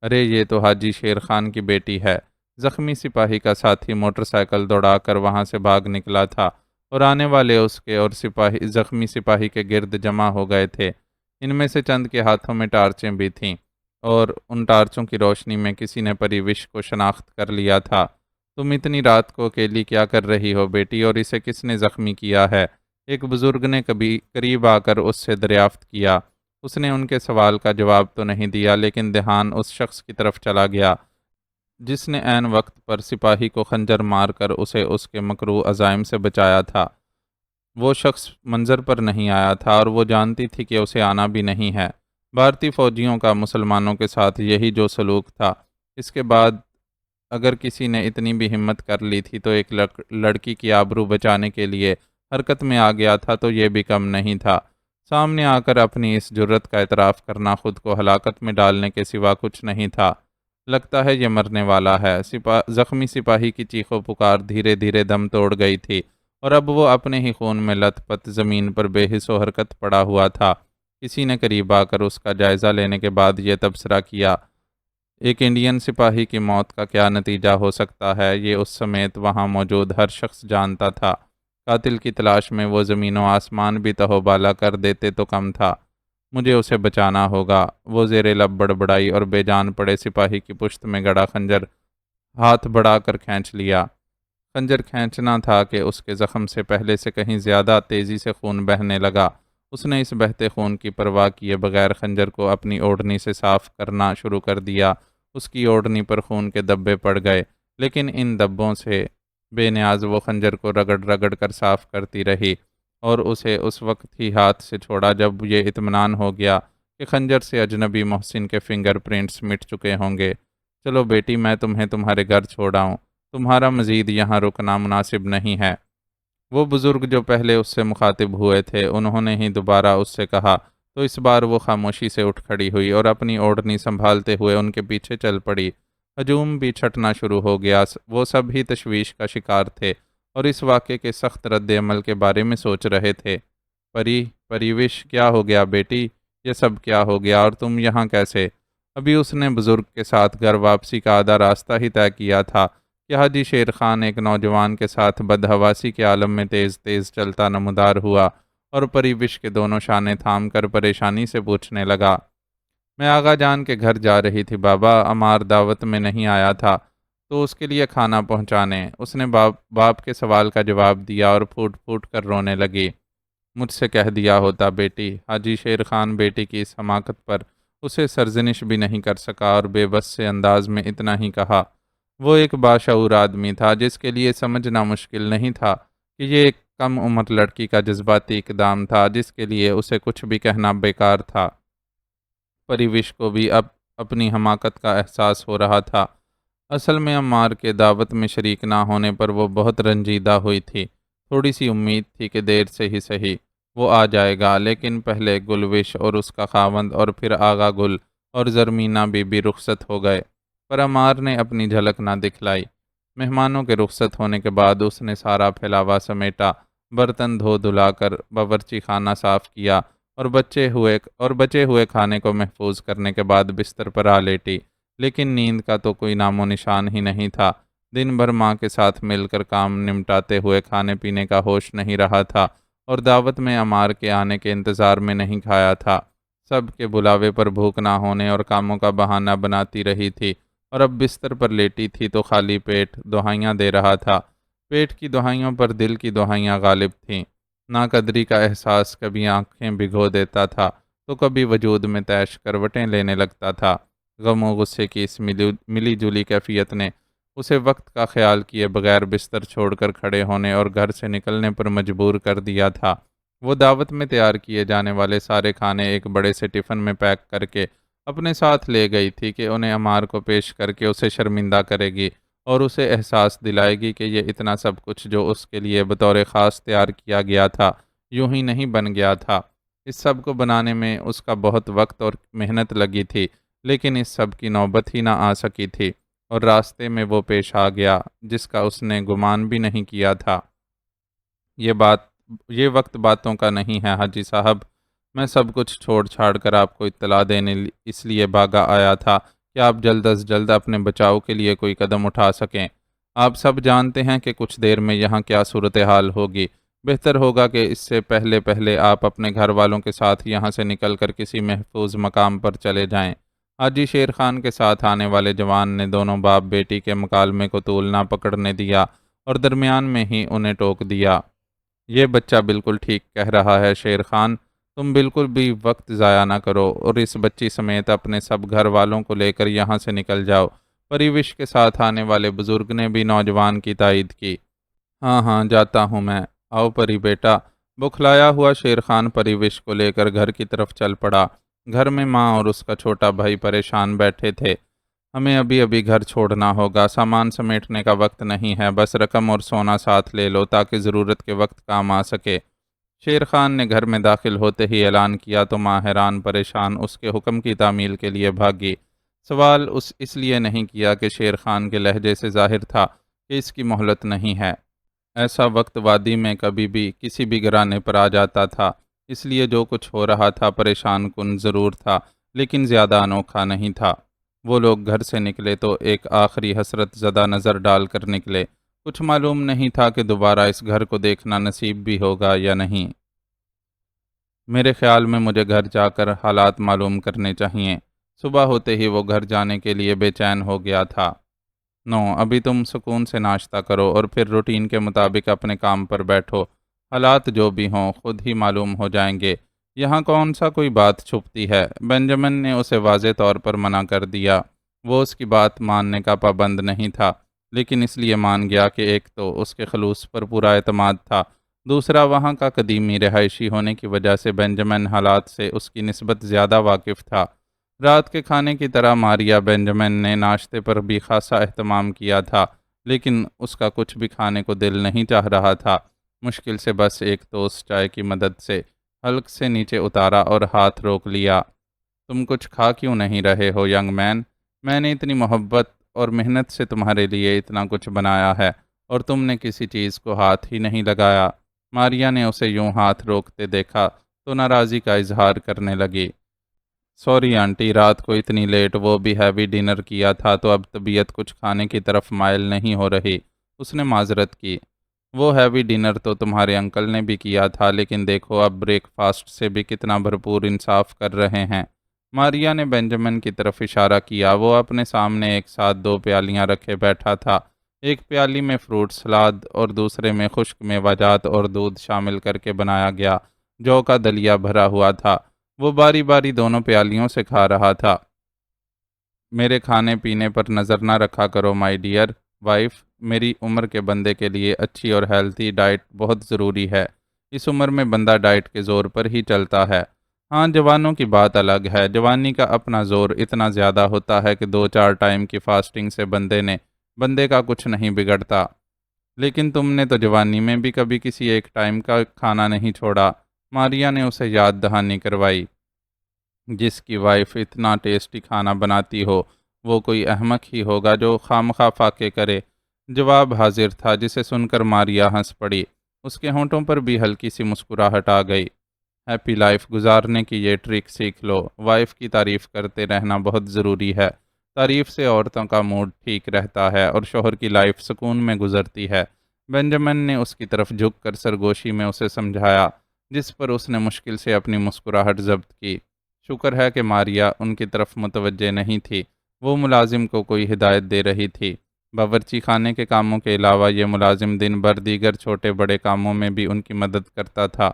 A: ارے یہ تو حاجی شیر خان کی بیٹی ہے۔ زخمی سپاہی کا ساتھی موٹر سائیکل دوڑا کر وہاں سے بھاگ نکلا تھا اور آنے والے اس کے اور زخمی سپاہی کے گرد جمع ہو گئے تھے۔ ان میں سے چند کے ہاتھوں میں ٹارچیں بھی تھیں اور ان ٹارچوں کی روشنی میں کسی نے پریوش کو شناخت کر لیا تھا۔ تم اتنی رات کو اکیلی کیا کر رہی ہو بیٹی، اور اسے کس نے زخمی کیا ہے؟ ایک بزرگ نے کبھی قریب آ کر اس سے دریافت کیا۔ اس نے ان کے سوال کا جواب تو نہیں دیا، لیکن دھیان اس شخص کی طرف چلا گیا جس نے عین وقت پر سپاہی کو خنجر مار کر اسے اس کے مکروہ عزائم سے بچایا تھا۔ وہ شخص منظر پر نہیں آیا تھا اور وہ جانتی تھی کہ اسے آنا بھی نہیں ہے۔ بھارتی فوجیوں کا مسلمانوں کے ساتھ یہی جو سلوک تھا، اس کے بعد اگر کسی نے اتنی بھی ہمت کر لی تھی تو ایک لڑکی کی آبرو بچانے کے لیے حرکت میں آ گیا تھا تو یہ بھی کم نہیں تھا۔ سامنے آ کر اپنی اس جرت کا اعتراف کرنا خود کو ہلاکت میں ڈالنے کے سوا کچھ نہیں تھا۔ لگتا ہے یہ مرنے والا ہے۔ زخمی سپاہی کی چیخو پکار دھیرے دھیرے دم توڑ گئی تھی اور اب وہ اپنے ہی خون میں لت پت زمین پر بے حس و حرکت پڑا ہوا تھا۔ کسی نے قریب آ کر اس کا جائزہ لینے کے بعد یہ تبصرہ کیا، ایک انڈین سپاہی کی موت کا کیا نتیجہ ہو سکتا ہے، یہ اس سمیت وہاں موجود ہر شخص جانتا تھا۔ قاتل کی تلاش میں وہ زمین و آسمان بھی تہو بالا کر دیتے تو کم تھا۔ مجھے اسے بچانا ہوگا، وہ زیر لب بڑبڑائی اور بے جان پڑے سپاہی کی پشت میں گڑا خنجر ہاتھ بڑھا کر کھینچ لیا۔ خنجر کھینچنا تھا کہ اس کے زخم سے پہلے سے کہیں زیادہ تیزی سے خون بہنے لگا۔ اس نے اس بہتے خون کی پرواہ کیے بغیر خنجر کو اپنی اوڑھنی سے صاف کرنا شروع کر دیا۔ اس کی اوڑھنی پر خون کے دبے پڑ گئے، لیکن ان دبوں سے بے نیاز وہ خنجر کو رگڑ رگڑ کر صاف کرتی رہی اور اسے اس وقت ہی ہاتھ سے چھوڑا جب یہ اطمینان ہو گیا کہ خنجر سے اجنبی محسن کے فنگر پرنٹس مٹ چکے ہوں گے۔ چلو بیٹی، میں تمہیں تمہارے گھر چھوڑاؤں، تمہارا مزید یہاں رکنا مناسب نہیں ہے۔ وہ بزرگ جو پہلے اس سے مخاطب ہوئے تھے، انہوں نے ہی دوبارہ اس سے کہا تو اس بار وہ خاموشی سے اٹھ کھڑی ہوئی اور اپنی اوڑھنی سنبھالتے ہوئے ان کے پیچھے چل پڑی۔ ہجوم بھی چھٹنا شروع ہو گیا۔ وہ سب ہی تشویش کا شکار تھے اور اس واقعے کے سخت رد عمل کے بارے میں سوچ رہے تھے۔ پریوش، کیا ہو گیا بیٹی؟ یہ سب کیا ہو گیا اور تم یہاں کیسے؟ ابھی اس نے بزرگ کے ساتھ گھر واپسی کا آدھا راستہ ہی طے کیا تھا کہ حاجی شیر خان ایک نوجوان کے ساتھ بدحواسی کے عالم میں تیز تیز چلتا نمودار ہوا اور پریوش کے دونوں شانے تھام کر پریشانی سے پوچھنے لگا، میں آغا جان کے گھر جا رہی تھی بابا، عمار دعوت میں نہیں آیا تھا تو اس کے لیے کھانا پہنچانے۔ اس نے باپ کے سوال کا جواب دیا اور پھوٹ پھوٹ کر رونے لگی۔ مجھ سے کہہ دیا ہوتا بیٹی۔ حاجی شیر خان بیٹی کی اس حماقت پر اسے سرزنش بھی نہیں کر سکا اور بے بس سے انداز میں اتنا ہی کہا۔ وہ ایک باشعور آدمی تھا جس کے لیے سمجھنا مشکل نہیں تھا کہ یہ ایک کم عمر لڑکی کا جذباتی اقدام تھا جس کے لیے اسے کچھ بھی کہنا بیکار تھا۔ پریوش کو بھی اب اپنی حماقت کا احساس ہو رہا تھا۔ اصل میں عمار کے دعوت میں شریک نہ ہونے پر وہ بہت رنجیدہ ہوئی تھی۔ تھوڑی سی امید تھی کہ دیر سے ہی صحیح وہ آ جائے گا، لیکن پہلے گلوش اور اس کا خاوند اور پھر آغا گل اور زرمینہ بی بی رخصت ہو گئے، پر عمار نے اپنی جھلک نہ دکھلائی۔ مہمانوں کے رخصت ہونے کے بعد اس نے سارا پھیلاوا سمیٹا، برتن دھو دھلا کر باورچی خانہ صاف کیا اور بچے ہوئے کھانے کو محفوظ کرنے کے بعد بستر پر آ لیٹی، لیکن نیند کا تو کوئی نام و نشان ہی نہیں تھا۔ دن بھر ماں کے ساتھ مل کر کام نمٹاتے ہوئے کھانے پینے کا ہوش نہیں رہا تھا اور دعوت میں عمار کے آنے کے انتظار میں نہیں کھایا تھا۔ سب کے بلاوے پر بھوک نہ ہونے اور کاموں کا بہانہ بناتی رہی تھی اور اب بستر پر لیٹی تھی تو خالی پیٹ دعائیاں دے رہا تھا۔ پیٹ کی دعائیوں پر دل کی دعائیاں غالب تھیں۔ ناقدری کا احساس کبھی آنکھیں بھگو دیتا تھا تو کبھی وجود میں تیش کروٹیں لینے لگتا تھا۔ غم و غصے کی اس ملی جلی کیفیت نے اسے وقت کا خیال کیے بغیر بستر چھوڑ کر کھڑے ہونے اور گھر سے نکلنے پر مجبور کر دیا تھا۔ وہ دعوت میں تیار کیے جانے والے سارے کھانے ایک بڑے سے ٹفن میں پیک کر کے اپنے ساتھ لے گئی تھی کہ انہیں عمار کو پیش کر کے اسے شرمندہ کرے گی اور اسے احساس دلائے گی کہ یہ اتنا سب کچھ جو اس کے لیے بطور خاص تیار کیا گیا تھا یوں ہی نہیں بن گیا تھا۔ اس سب کو بنانے میں اس کا بہت وقت اور محنت لگی تھی، لیکن اس سب کی نوبت ہی نہ آ سکی تھی اور راستے میں وہ پیش آ گیا جس کا اس نے گمان بھی نہیں کیا تھا۔ یہ وقت باتوں کا نہیں ہے حاجی صاحب، میں سب کچھ چھوڑ چھاڑ کر آپ کو اطلاع دینے اس لیے بھاگا آیا تھا کہ آپ جلد از جلد اپنے بچاؤ کے لیے کوئی قدم اٹھا سکیں۔ آپ سب جانتے ہیں کہ کچھ دیر میں یہاں کیا صورتحال ہوگی۔ بہتر ہوگا کہ اس سے پہلے آپ اپنے گھر والوں کے ساتھ یہاں سے نکل کر کسی محفوظ مقام پر چلے جائیں۔ حاجی شیر خان کے ساتھ آنے والے جوان نے دونوں باپ بیٹی کے مکالمے کو طول نہ پکڑنے دیا اور درمیان میں ہی انہیں ٹوک دیا۔ یہ بچہ بالکل ٹھیک کہہ رہا ہے شیر خان، تم بالکل بھی وقت ضائع نہ کرو اور اس بچی سمیت اپنے سب گھر والوں کو لے کر یہاں سے نکل جاؤ۔ پریوش کے ساتھ آنے والے بزرگ نے بھی نوجوان کی تائید کی۔ ہاں ہاں جاتا ہوں میں، آؤ پری بیٹا۔ بکھلایا ہوا شیر خان پریوش کو لے کر گھر کی طرف چل پڑا۔ گھر میں ماں اور اس کا چھوٹا بھائی پریشان بیٹھے تھے۔ ہمیں ابھی ابھی گھر چھوڑنا ہوگا، سامان سمیٹنے کا وقت نہیں ہے، بس رقم اور سونا ساتھ لے لو تاکہ ضرورت کے وقت کام آ سکے۔ شیر خان نے گھر میں داخل ہوتے ہی اعلان کیا تو ماں حیران پریشان اس کے حکم کی تعمیل کے لیے بھاگی۔ سوال اس لیے نہیں کیا کہ شیر خان کے لہجے سے ظاہر تھا کہ اس کی مہلت نہیں ہے۔ ایسا وقت وادی میں کبھی بھی کسی بھی گھرانے پر آ جاتا تھا، اس لیے جو کچھ ہو رہا تھا پریشان کن ضرور تھا لیکن زیادہ انوکھا نہیں تھا۔ وہ لوگ گھر سے نکلے تو ایک آخری حسرت زدہ نظر ڈال کر نکلے۔ کچھ معلوم نہیں تھا کہ دوبارہ اس گھر کو دیکھنا نصیب بھی ہوگا یا نہیں۔ میرے خیال میں مجھے گھر جا کر حالات معلوم کرنے چاہیے۔ صبح ہوتے ہی وہ گھر جانے کے لیے بے چین ہو گیا تھا۔ نو، ابھی تم سکون سے ناشتہ کرو اور پھر روٹین کے مطابق اپنے کام پر بیٹھو۔ حالات جو بھی ہوں خود ہی معلوم ہو جائیں گے۔ یہاں کون سا کوئی بات چھپتی ہے؟ بنجمن نے اسے واضح طور پر منع کر دیا۔ وہ اس کی بات ماننے کا پابند نہیں تھا، لیکن اس لیے مان گیا کہ ایک تو اس کے خلوص پر پورا اعتماد تھا، دوسرا وہاں کا قدیمی رہائشی ہونے کی وجہ سے بنجمن حالات سے اس کی نسبت زیادہ واقف تھا۔ رات کے کھانے کی طرح ماریا بنجمن نے ناشتے پر بھی خاصا اہتمام کیا تھا، لیکن اس کا کچھ بھی کھانے کو دل نہیں چاہ رہا تھا۔ مشکل سے بس ایک ٹوسٹ چائے کی مدد سے حلق سے نیچے اتارا اور ہاتھ روک لیا۔ تم کچھ کھا کیوں نہیں رہے ہو ینگ مین؟ میں نے اتنی محبت اور محنت سے تمہارے لیے اتنا کچھ بنایا ہے اور تم نے کسی چیز کو ہاتھ ہی نہیں لگایا۔ ماریا نے اسے یوں ہاتھ روکتے دیکھا تو ناراضی کا اظہار کرنے لگی۔ سوری آنٹی، رات کو اتنی لیٹ وہ بھی ہیوی ڈنر کیا تھا تو اب طبیعت کچھ کھانے کی طرف مائل نہیں ہو رہی، اس نے معذرت کی۔ وہ ہیوی ڈنر تو تمہارے انکل نے بھی کیا تھا، لیکن دیکھو اب بریک فاسٹ سے بھی کتنا بھرپور انصاف کر رہے ہیں۔ ماریا نے بنجمن کی طرف اشارہ کیا۔ وہ اپنے سامنے ایک ساتھ دو پیالیاں رکھے بیٹھا تھا، ایک پیالی میں فروٹ سلاد اور دوسرے میں خشک میوہ جات اور دودھ شامل کر کے بنایا گیا جو کا دلیا بھرا ہوا تھا۔ وہ باری باری دونوں پیالیوں سے کھا رہا تھا۔ میرے کھانے پینے پر نظر نہ رکھا کرو مائی ڈیئر وائف، میری عمر کے بندے کے لیے اچھی اور ہیلتھی ڈائٹ بہت ضروری ہے۔ اس عمر میں بندہ ڈائٹ کے زور پر ہی چلتا ہے۔ ہاں، جوانوں کی بات الگ ہے، جوانی کا اپنا زور اتنا زیادہ ہوتا ہے کہ 2-4 ٹائم کی فاسٹنگ سے بندے کا کچھ نہیں بگڑتا۔ لیکن تم نے تو جوانی میں بھی کبھی کسی ایک ٹائم کا کھانا نہیں چھوڑا۔ ماریا نے اسے یاد دہانی کروائی۔ جس کی وائف اتنا ٹیسٹی کھانا بناتی ہو وہ کوئی احمق ہی ہوگا جو خامخواہ فاقے کرے۔ جواب حاضر تھا جسے سن کر ماریا ہنس پڑی۔ اس کے ہونٹوں پر بھی ہلکی سی مسکراہٹ آ گئی۔ ہیپی لائف گزارنے کی یہ ٹرک سیکھ لو، وائف کی تعریف کرتے رہنا بہت ضروری ہے۔ تعریف سے عورتوں کا موڈ ٹھیک رہتا ہے اور شوہر کی لائف سکون میں گزرتی ہے۔ بنجمن نے اس کی طرف جھک کر سرگوشی میں اسے سمجھایا، جس پر اس نے مشکل سے اپنی مسکراہٹ ضبط کی۔ شکر ہے کہ ماریا ان کی طرف متوجہ نہیں تھی، وہ ملازم کو کوئی ہدایت دے رہی تھی۔ باورچی خانے کے کاموں کے علاوہ یہ ملازم دن بھر دیگر چھوٹے بڑے کاموں میں بھی ان کی مدد کرتا تھا۔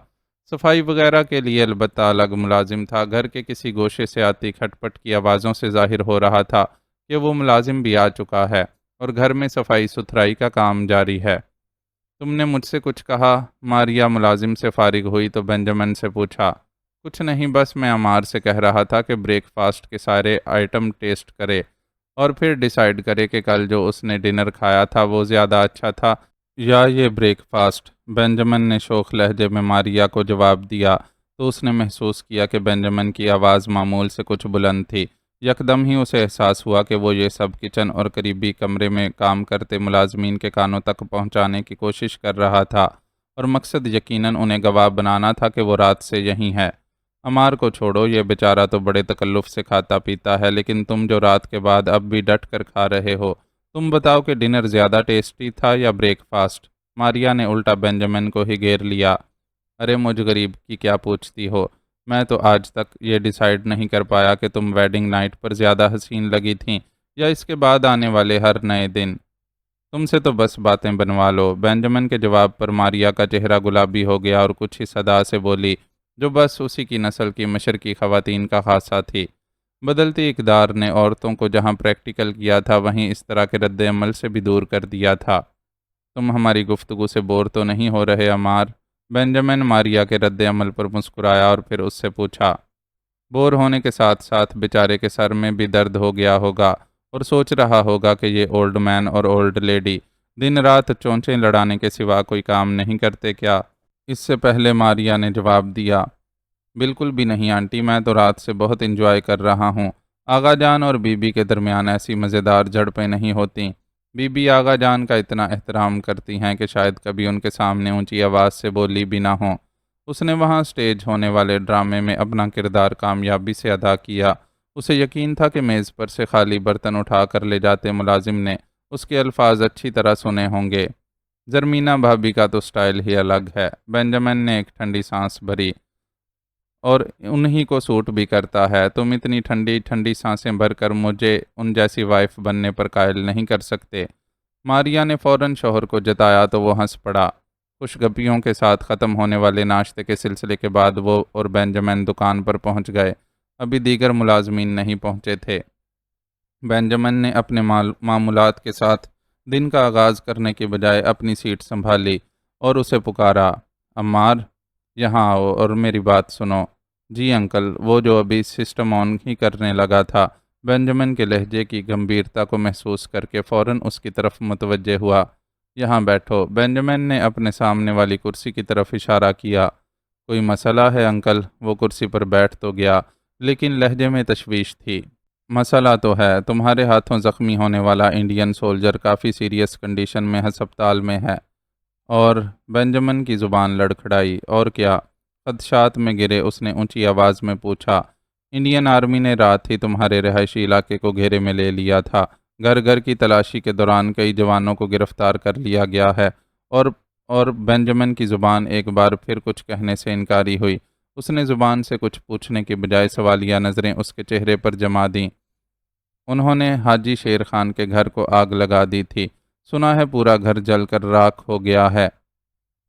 A: صفائی وغیرہ کے لیے البتہ الگ ملازم تھا۔ گھر کے کسی گوشے سے آتی کھٹ پٹ کی آوازوں سے ظاہر ہو رہا تھا کہ وہ ملازم بھی آ چکا ہے اور گھر میں صفائی ستھرائی کا کام جاری ہے۔ تم نے مجھ سے کچھ کہا؟ ماریا ملازم سے فارغ ہوئی تو بنجمن سے پوچھا۔ کچھ نہیں، بس میں عمار سے کہہ رہا تھا کہ بریک فاسٹ کے سارے آئٹم ٹیسٹ کرے اور پھر ڈیسائیڈ کرے کہ کل جو اس نے ڈنر کھایا تھا وہ زیادہ اچھا تھا یا یہ بریک فاسٹ۔ بنجمن نے شوخ لہجے میں ماریا کو جواب دیا تو اس نے محسوس کیا کہ بنجمن کی آواز معمول سے کچھ بلند تھی۔ یکدم ہی اسے احساس ہوا کہ وہ یہ سب کچن اور قریبی کمرے میں کام کرتے ملازمین کے کانوں تک پہنچانے کی کوشش کر رہا تھا اور مقصد یقیناً انہیں گواہ بنانا تھا کہ وہ رات سے یہیں ہے۔ عمار کو چھوڑو، یہ بیچارہ تو بڑے تکلف سے کھاتا پیتا ہے، لیکن تم جو رات کے بعد اب بھی ڈٹ کر کھا رہے ہو، تم بتاؤ کہ ڈنر زیادہ ٹیسٹی تھا یا بریک فاسٹ؟ ماریا نے الٹا بینجامن کو ہی گھیر لیا۔ ارے مجھ غریب کی کیا پوچھتی ہو؟ میں تو آج تک یہ ڈیسائیڈ نہیں کر پایا کہ تم ویڈنگ نائٹ پر زیادہ حسین لگی تھیں یا اس کے بعد آنے والے ہر نئے دن۔ تم سے تو بس باتیں بنوا لو۔ بینجامن کے جواب پر ماریا کا چہرہ گلابی ہو گیا اور کچھ ہی صدا سے بولی، جو بس اسی کی نسل کی مشرقی خواتین کا خاصہ تھی۔ بدلتی اقدار نے عورتوں کو جہاں پریکٹیکل کیا تھا، وہیں اس طرح کے رد عمل سے بھی دور کر دیا تھا۔ تم ہماری گفتگو سے بور تو نہیں ہو رہے عمار؟ بینجامن ماریا کے رد عمل پر مسکرایا اور پھر اس سے پوچھا۔ بور ہونے کے ساتھ ساتھ بیچارے کے سر میں بھی درد ہو گیا ہوگا اور سوچ رہا ہوگا کہ یہ اولڈ مین اور اولڈ لیڈی دن رات چونچیں لڑانے کے سوا کوئی کام نہیں کرتے کیا؟ اس سے پہلے ماریا نے جواب دیا، بالکل بھی نہیں آنٹی، میں تو رات سے بہت انجوائے کر رہا ہوں۔ آغا جان اور بی بی کے درمیان ایسی مزیدار جھڑپیں نہیں ہوتیں۔ بی بی آغا جان کا اتنا احترام کرتی ہیں کہ شاید کبھی ان کے سامنے اونچی آواز سے بولی بھی نہ ہوں۔ اس نے وہاں سٹیج ہونے والے ڈرامے میں اپنا کردار کامیابی سے ادا کیا۔ اسے یقین تھا کہ میز پر سے خالی برتن اٹھا کر لے جاتے ملازم نے اس کے الفاظ اچھی طرح سنے ہوں گے۔ زرمینا بھابی کا تو سٹائل ہی الگ ہے۔ بینجامن نے ایک ٹھنڈی سانس بھری، اور انہی کو سوٹ بھی کرتا ہے۔ تم اتنی ٹھنڈی ٹھنڈی سانسیں بھر کر مجھے ان جیسی وائف بننے پر قائل نہیں کر سکتے۔ ماریا نے فوراً شوہر کو جتایا تو وہ ہنس پڑا۔ خوش گپیوں کے ساتھ ختم ہونے والے ناشتے کے سلسلے کے بعد وہ اور بینجامن دکان پر پہنچ گئے۔ ابھی دیگر ملازمین نہیں پہنچے تھے۔ بینجامن نے اپنے معمولات کے ساتھ دن کا آغاز کرنے کے بجائے اپنی سیٹ سنبھالی اور اسے پکارا، عمار یہاں آؤ اور میری بات سنو۔ جی انکل، وہ جو ابھی سسٹم آن ہی کرنے لگا تھا، بینجامن کے لہجے کی گمبھیرتا کو محسوس کر کے فوراً اس کی طرف متوجہ ہوا۔ یہاں بیٹھو۔ بینجامن نے اپنے سامنے والی کرسی کی طرف اشارہ کیا۔ کوئی مسئلہ ہے انکل؟ وہ کرسی پر بیٹھ تو گیا، لیکن لہجے میں تشویش تھی۔ مسئلہ تو ہے، تمہارے ہاتھوں زخمی ہونے والا انڈین سولجر کافی سیریس کنڈیشن میں ہسپتال میں ہے۔ اور بینجامن کی زبان لڑکھڑائی۔ اور کیا؟ خدشات میں گرے اس نے اونچی آواز میں پوچھا۔ انڈین آرمی نے رات ہی تمہارے رہائشی علاقے کو گھیرے میں لے لیا تھا۔ گھر گھر کی تلاشی کے دوران کئی جوانوں کو گرفتار کر لیا گیا ہے۔ اور بینجامن کی زبان ایک بار پھر کچھ کہنے سے انکاری ہوئی۔ اس نے زبان سے کچھ پوچھنے کے بجائے سوالیہ نظریں اس کے چہرے پر جما دیں۔ انہوں نے حاجی شیر خان کے گھر کو آگ لگا دی تھی۔ سنا ہے پورا گھر جل کر راکھ ہو گیا ہے۔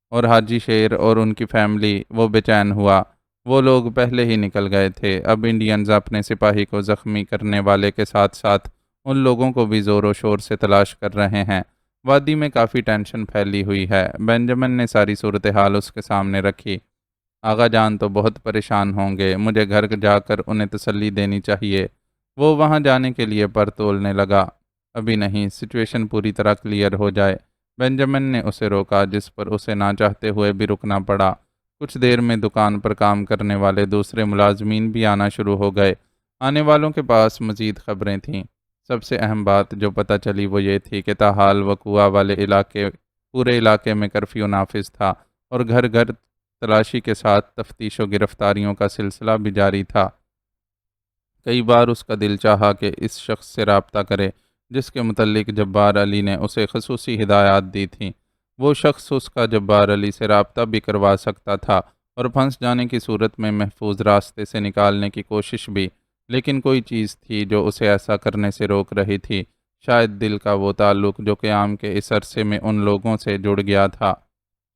A: اور حاجی شیر اور ان کی فیملی، وہ بے چین ہوا۔ وہ لوگ پہلے ہی نکل گئے تھے۔ اب انڈینز اپنے سپاہی کو زخمی کرنے والے کے ساتھ ساتھ ان لوگوں کو بھی زور و شور سے تلاش کر رہے ہیں۔ وادی میں کافی ٹینشن پھیلی ہوئی ہے۔ بینجامن نے ساری صورتحال اس کے سامنے رکھی۔ آغا جان تو بہت پریشان ہوں گے، مجھے گھر جا کر انہیں تسلی دینی چاہیے۔ وہ وہاں جانے کے لیے پر تولنے لگا۔ ابھی نہیں، سچویشن پوری طرح کلیئر ہو جائے۔ بینجامن نے اسے روکا، جس پر اسے نہ چاہتے ہوئے بھی رکنا پڑا۔ کچھ دیر میں دکان پر کام کرنے والے دوسرے ملازمین بھی آنا شروع ہو گئے۔ آنے والوں کے پاس مزید خبریں تھیں۔ سب سے اہم بات جو پتہ چلی وہ یہ تھی کہ تاحال وقوع والے پورے علاقے میں کرفیو نافذ تھا اور گھر گھر تلاشی کے ساتھ تفتیش و گرفتاریوں کا سلسلہ بھی جاری تھا۔ کئی بار اس کا دل چاہا کہ اس شخص سے رابطہ کرے جس کے متعلق جبار علی نے اسے خصوصی ہدایات دی تھیں۔ وہ شخص اس کا جبار علی سے رابطہ بھی کروا سکتا تھا اور پھنس جانے کی صورت میں محفوظ راستے سے نکالنے کی کوشش بھی، لیکن کوئی چیز تھی جو اسے ایسا کرنے سے روک رہی تھی۔ شاید دل کا وہ تعلق جو قیام کے اس عرصے میں ان لوگوں سے جڑ گیا تھا۔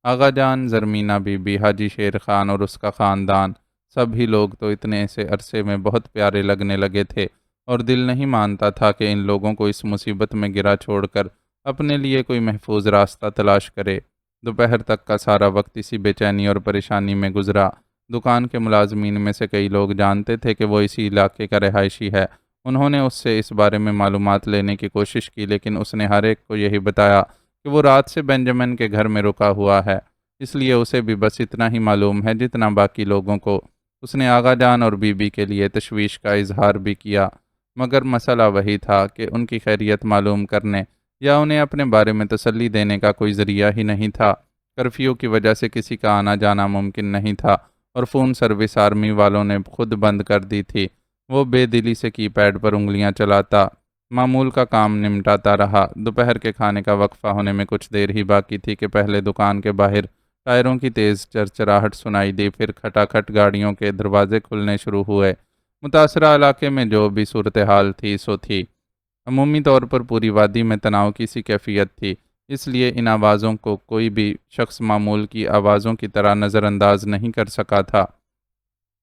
A: آغا جان، زرمینا بی بی، حاجی شیر خان اور اس کا خاندان، سبھی لوگ تو اتنے سے عرصے میں بہت پیارے لگنے لگے تھے، اور دل نہیں مانتا تھا کہ ان لوگوں کو اس مصیبت میں گرا چھوڑ کر اپنے لیے کوئی محفوظ راستہ تلاش کرے۔ دوپہر تک کا سارا وقت اسی بے چینی اور پریشانی میں گزرا۔ دکان کے ملازمین میں سے کئی لوگ جانتے تھے کہ وہ اسی علاقے کا رہائشی ہے۔ انہوں نے اس سے اس بارے میں معلومات لینے کی کوشش کی، لیکن اس نے ہر ایک کو یہی بتایا کہ وہ رات سے بینجامن کے گھر میں رکا ہوا ہے، اس لیے اسے بھی بس اتنا ہی معلوم ہے جتنا باقی لوگوں کو۔ اس نے آغا جان اور بی بی کے لیے تشویش کا اظہار بھی کیا، مگر مسئلہ وہی تھا کہ ان کی خیریت معلوم کرنے یا انہیں اپنے بارے میں تسلی دینے کا کوئی ذریعہ ہی نہیں تھا۔ کرفیو کی وجہ سے کسی کا آنا جانا ممکن نہیں تھا، اور فون سروس آرمی والوں نے خود بند کر دی تھی۔ وہ بے دلی سے کی پیڈ پر انگلیاں چلاتا معمول کا کام نمٹاتا رہا۔ دوپہر کے کھانے کا وقفہ ہونے میں کچھ دیر ہی باقی تھی کہ پہلے دکان کے باہر ٹائروں کی تیز چرچراہٹ سنائی دی، پھر کھٹاکھٹ گاڑیوں کے دروازے کھلنے شروع ہوئے۔ متاثرہ علاقے میں جو بھی صورتحال تھی سو تھی۔ عمومی طور پر پوری وادی میں تناؤ کی سی کیفیت تھی، اس لیے ان آوازوں کو کوئی بھی شخص معمول کی آوازوں کی طرح نظر انداز نہیں کر سکا تھا۔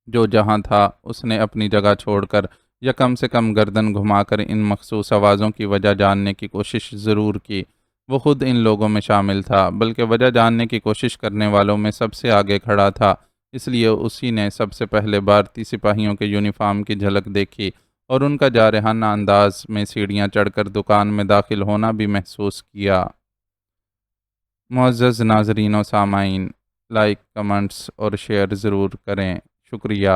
A: جو جہاں تھا اس نے اپنی جگہ چھوڑ کر یا کم سے کم گردن گھما کر ان مخصوص آوازوں کی وجہ جاننے کی کوشش ضرور کی۔ وہ خود ان لوگوں میں شامل تھا، بلکہ وجہ جاننے کی کوشش کرنے والوں میں سب سے آگے کھڑا تھا، اس لیے اسی نے سب سے پہلے بھارتی سپاہیوں کے یونیفارم کی جھلک دیکھی اور ان کا جارحانہ انداز میں سیڑھیاں چڑھ کر دکان میں داخل ہونا بھی محسوس کیا۔ معزز ناظرین و سامعین، لائک، کمنٹس اور شیئر ضرور کریں۔ شکریہ۔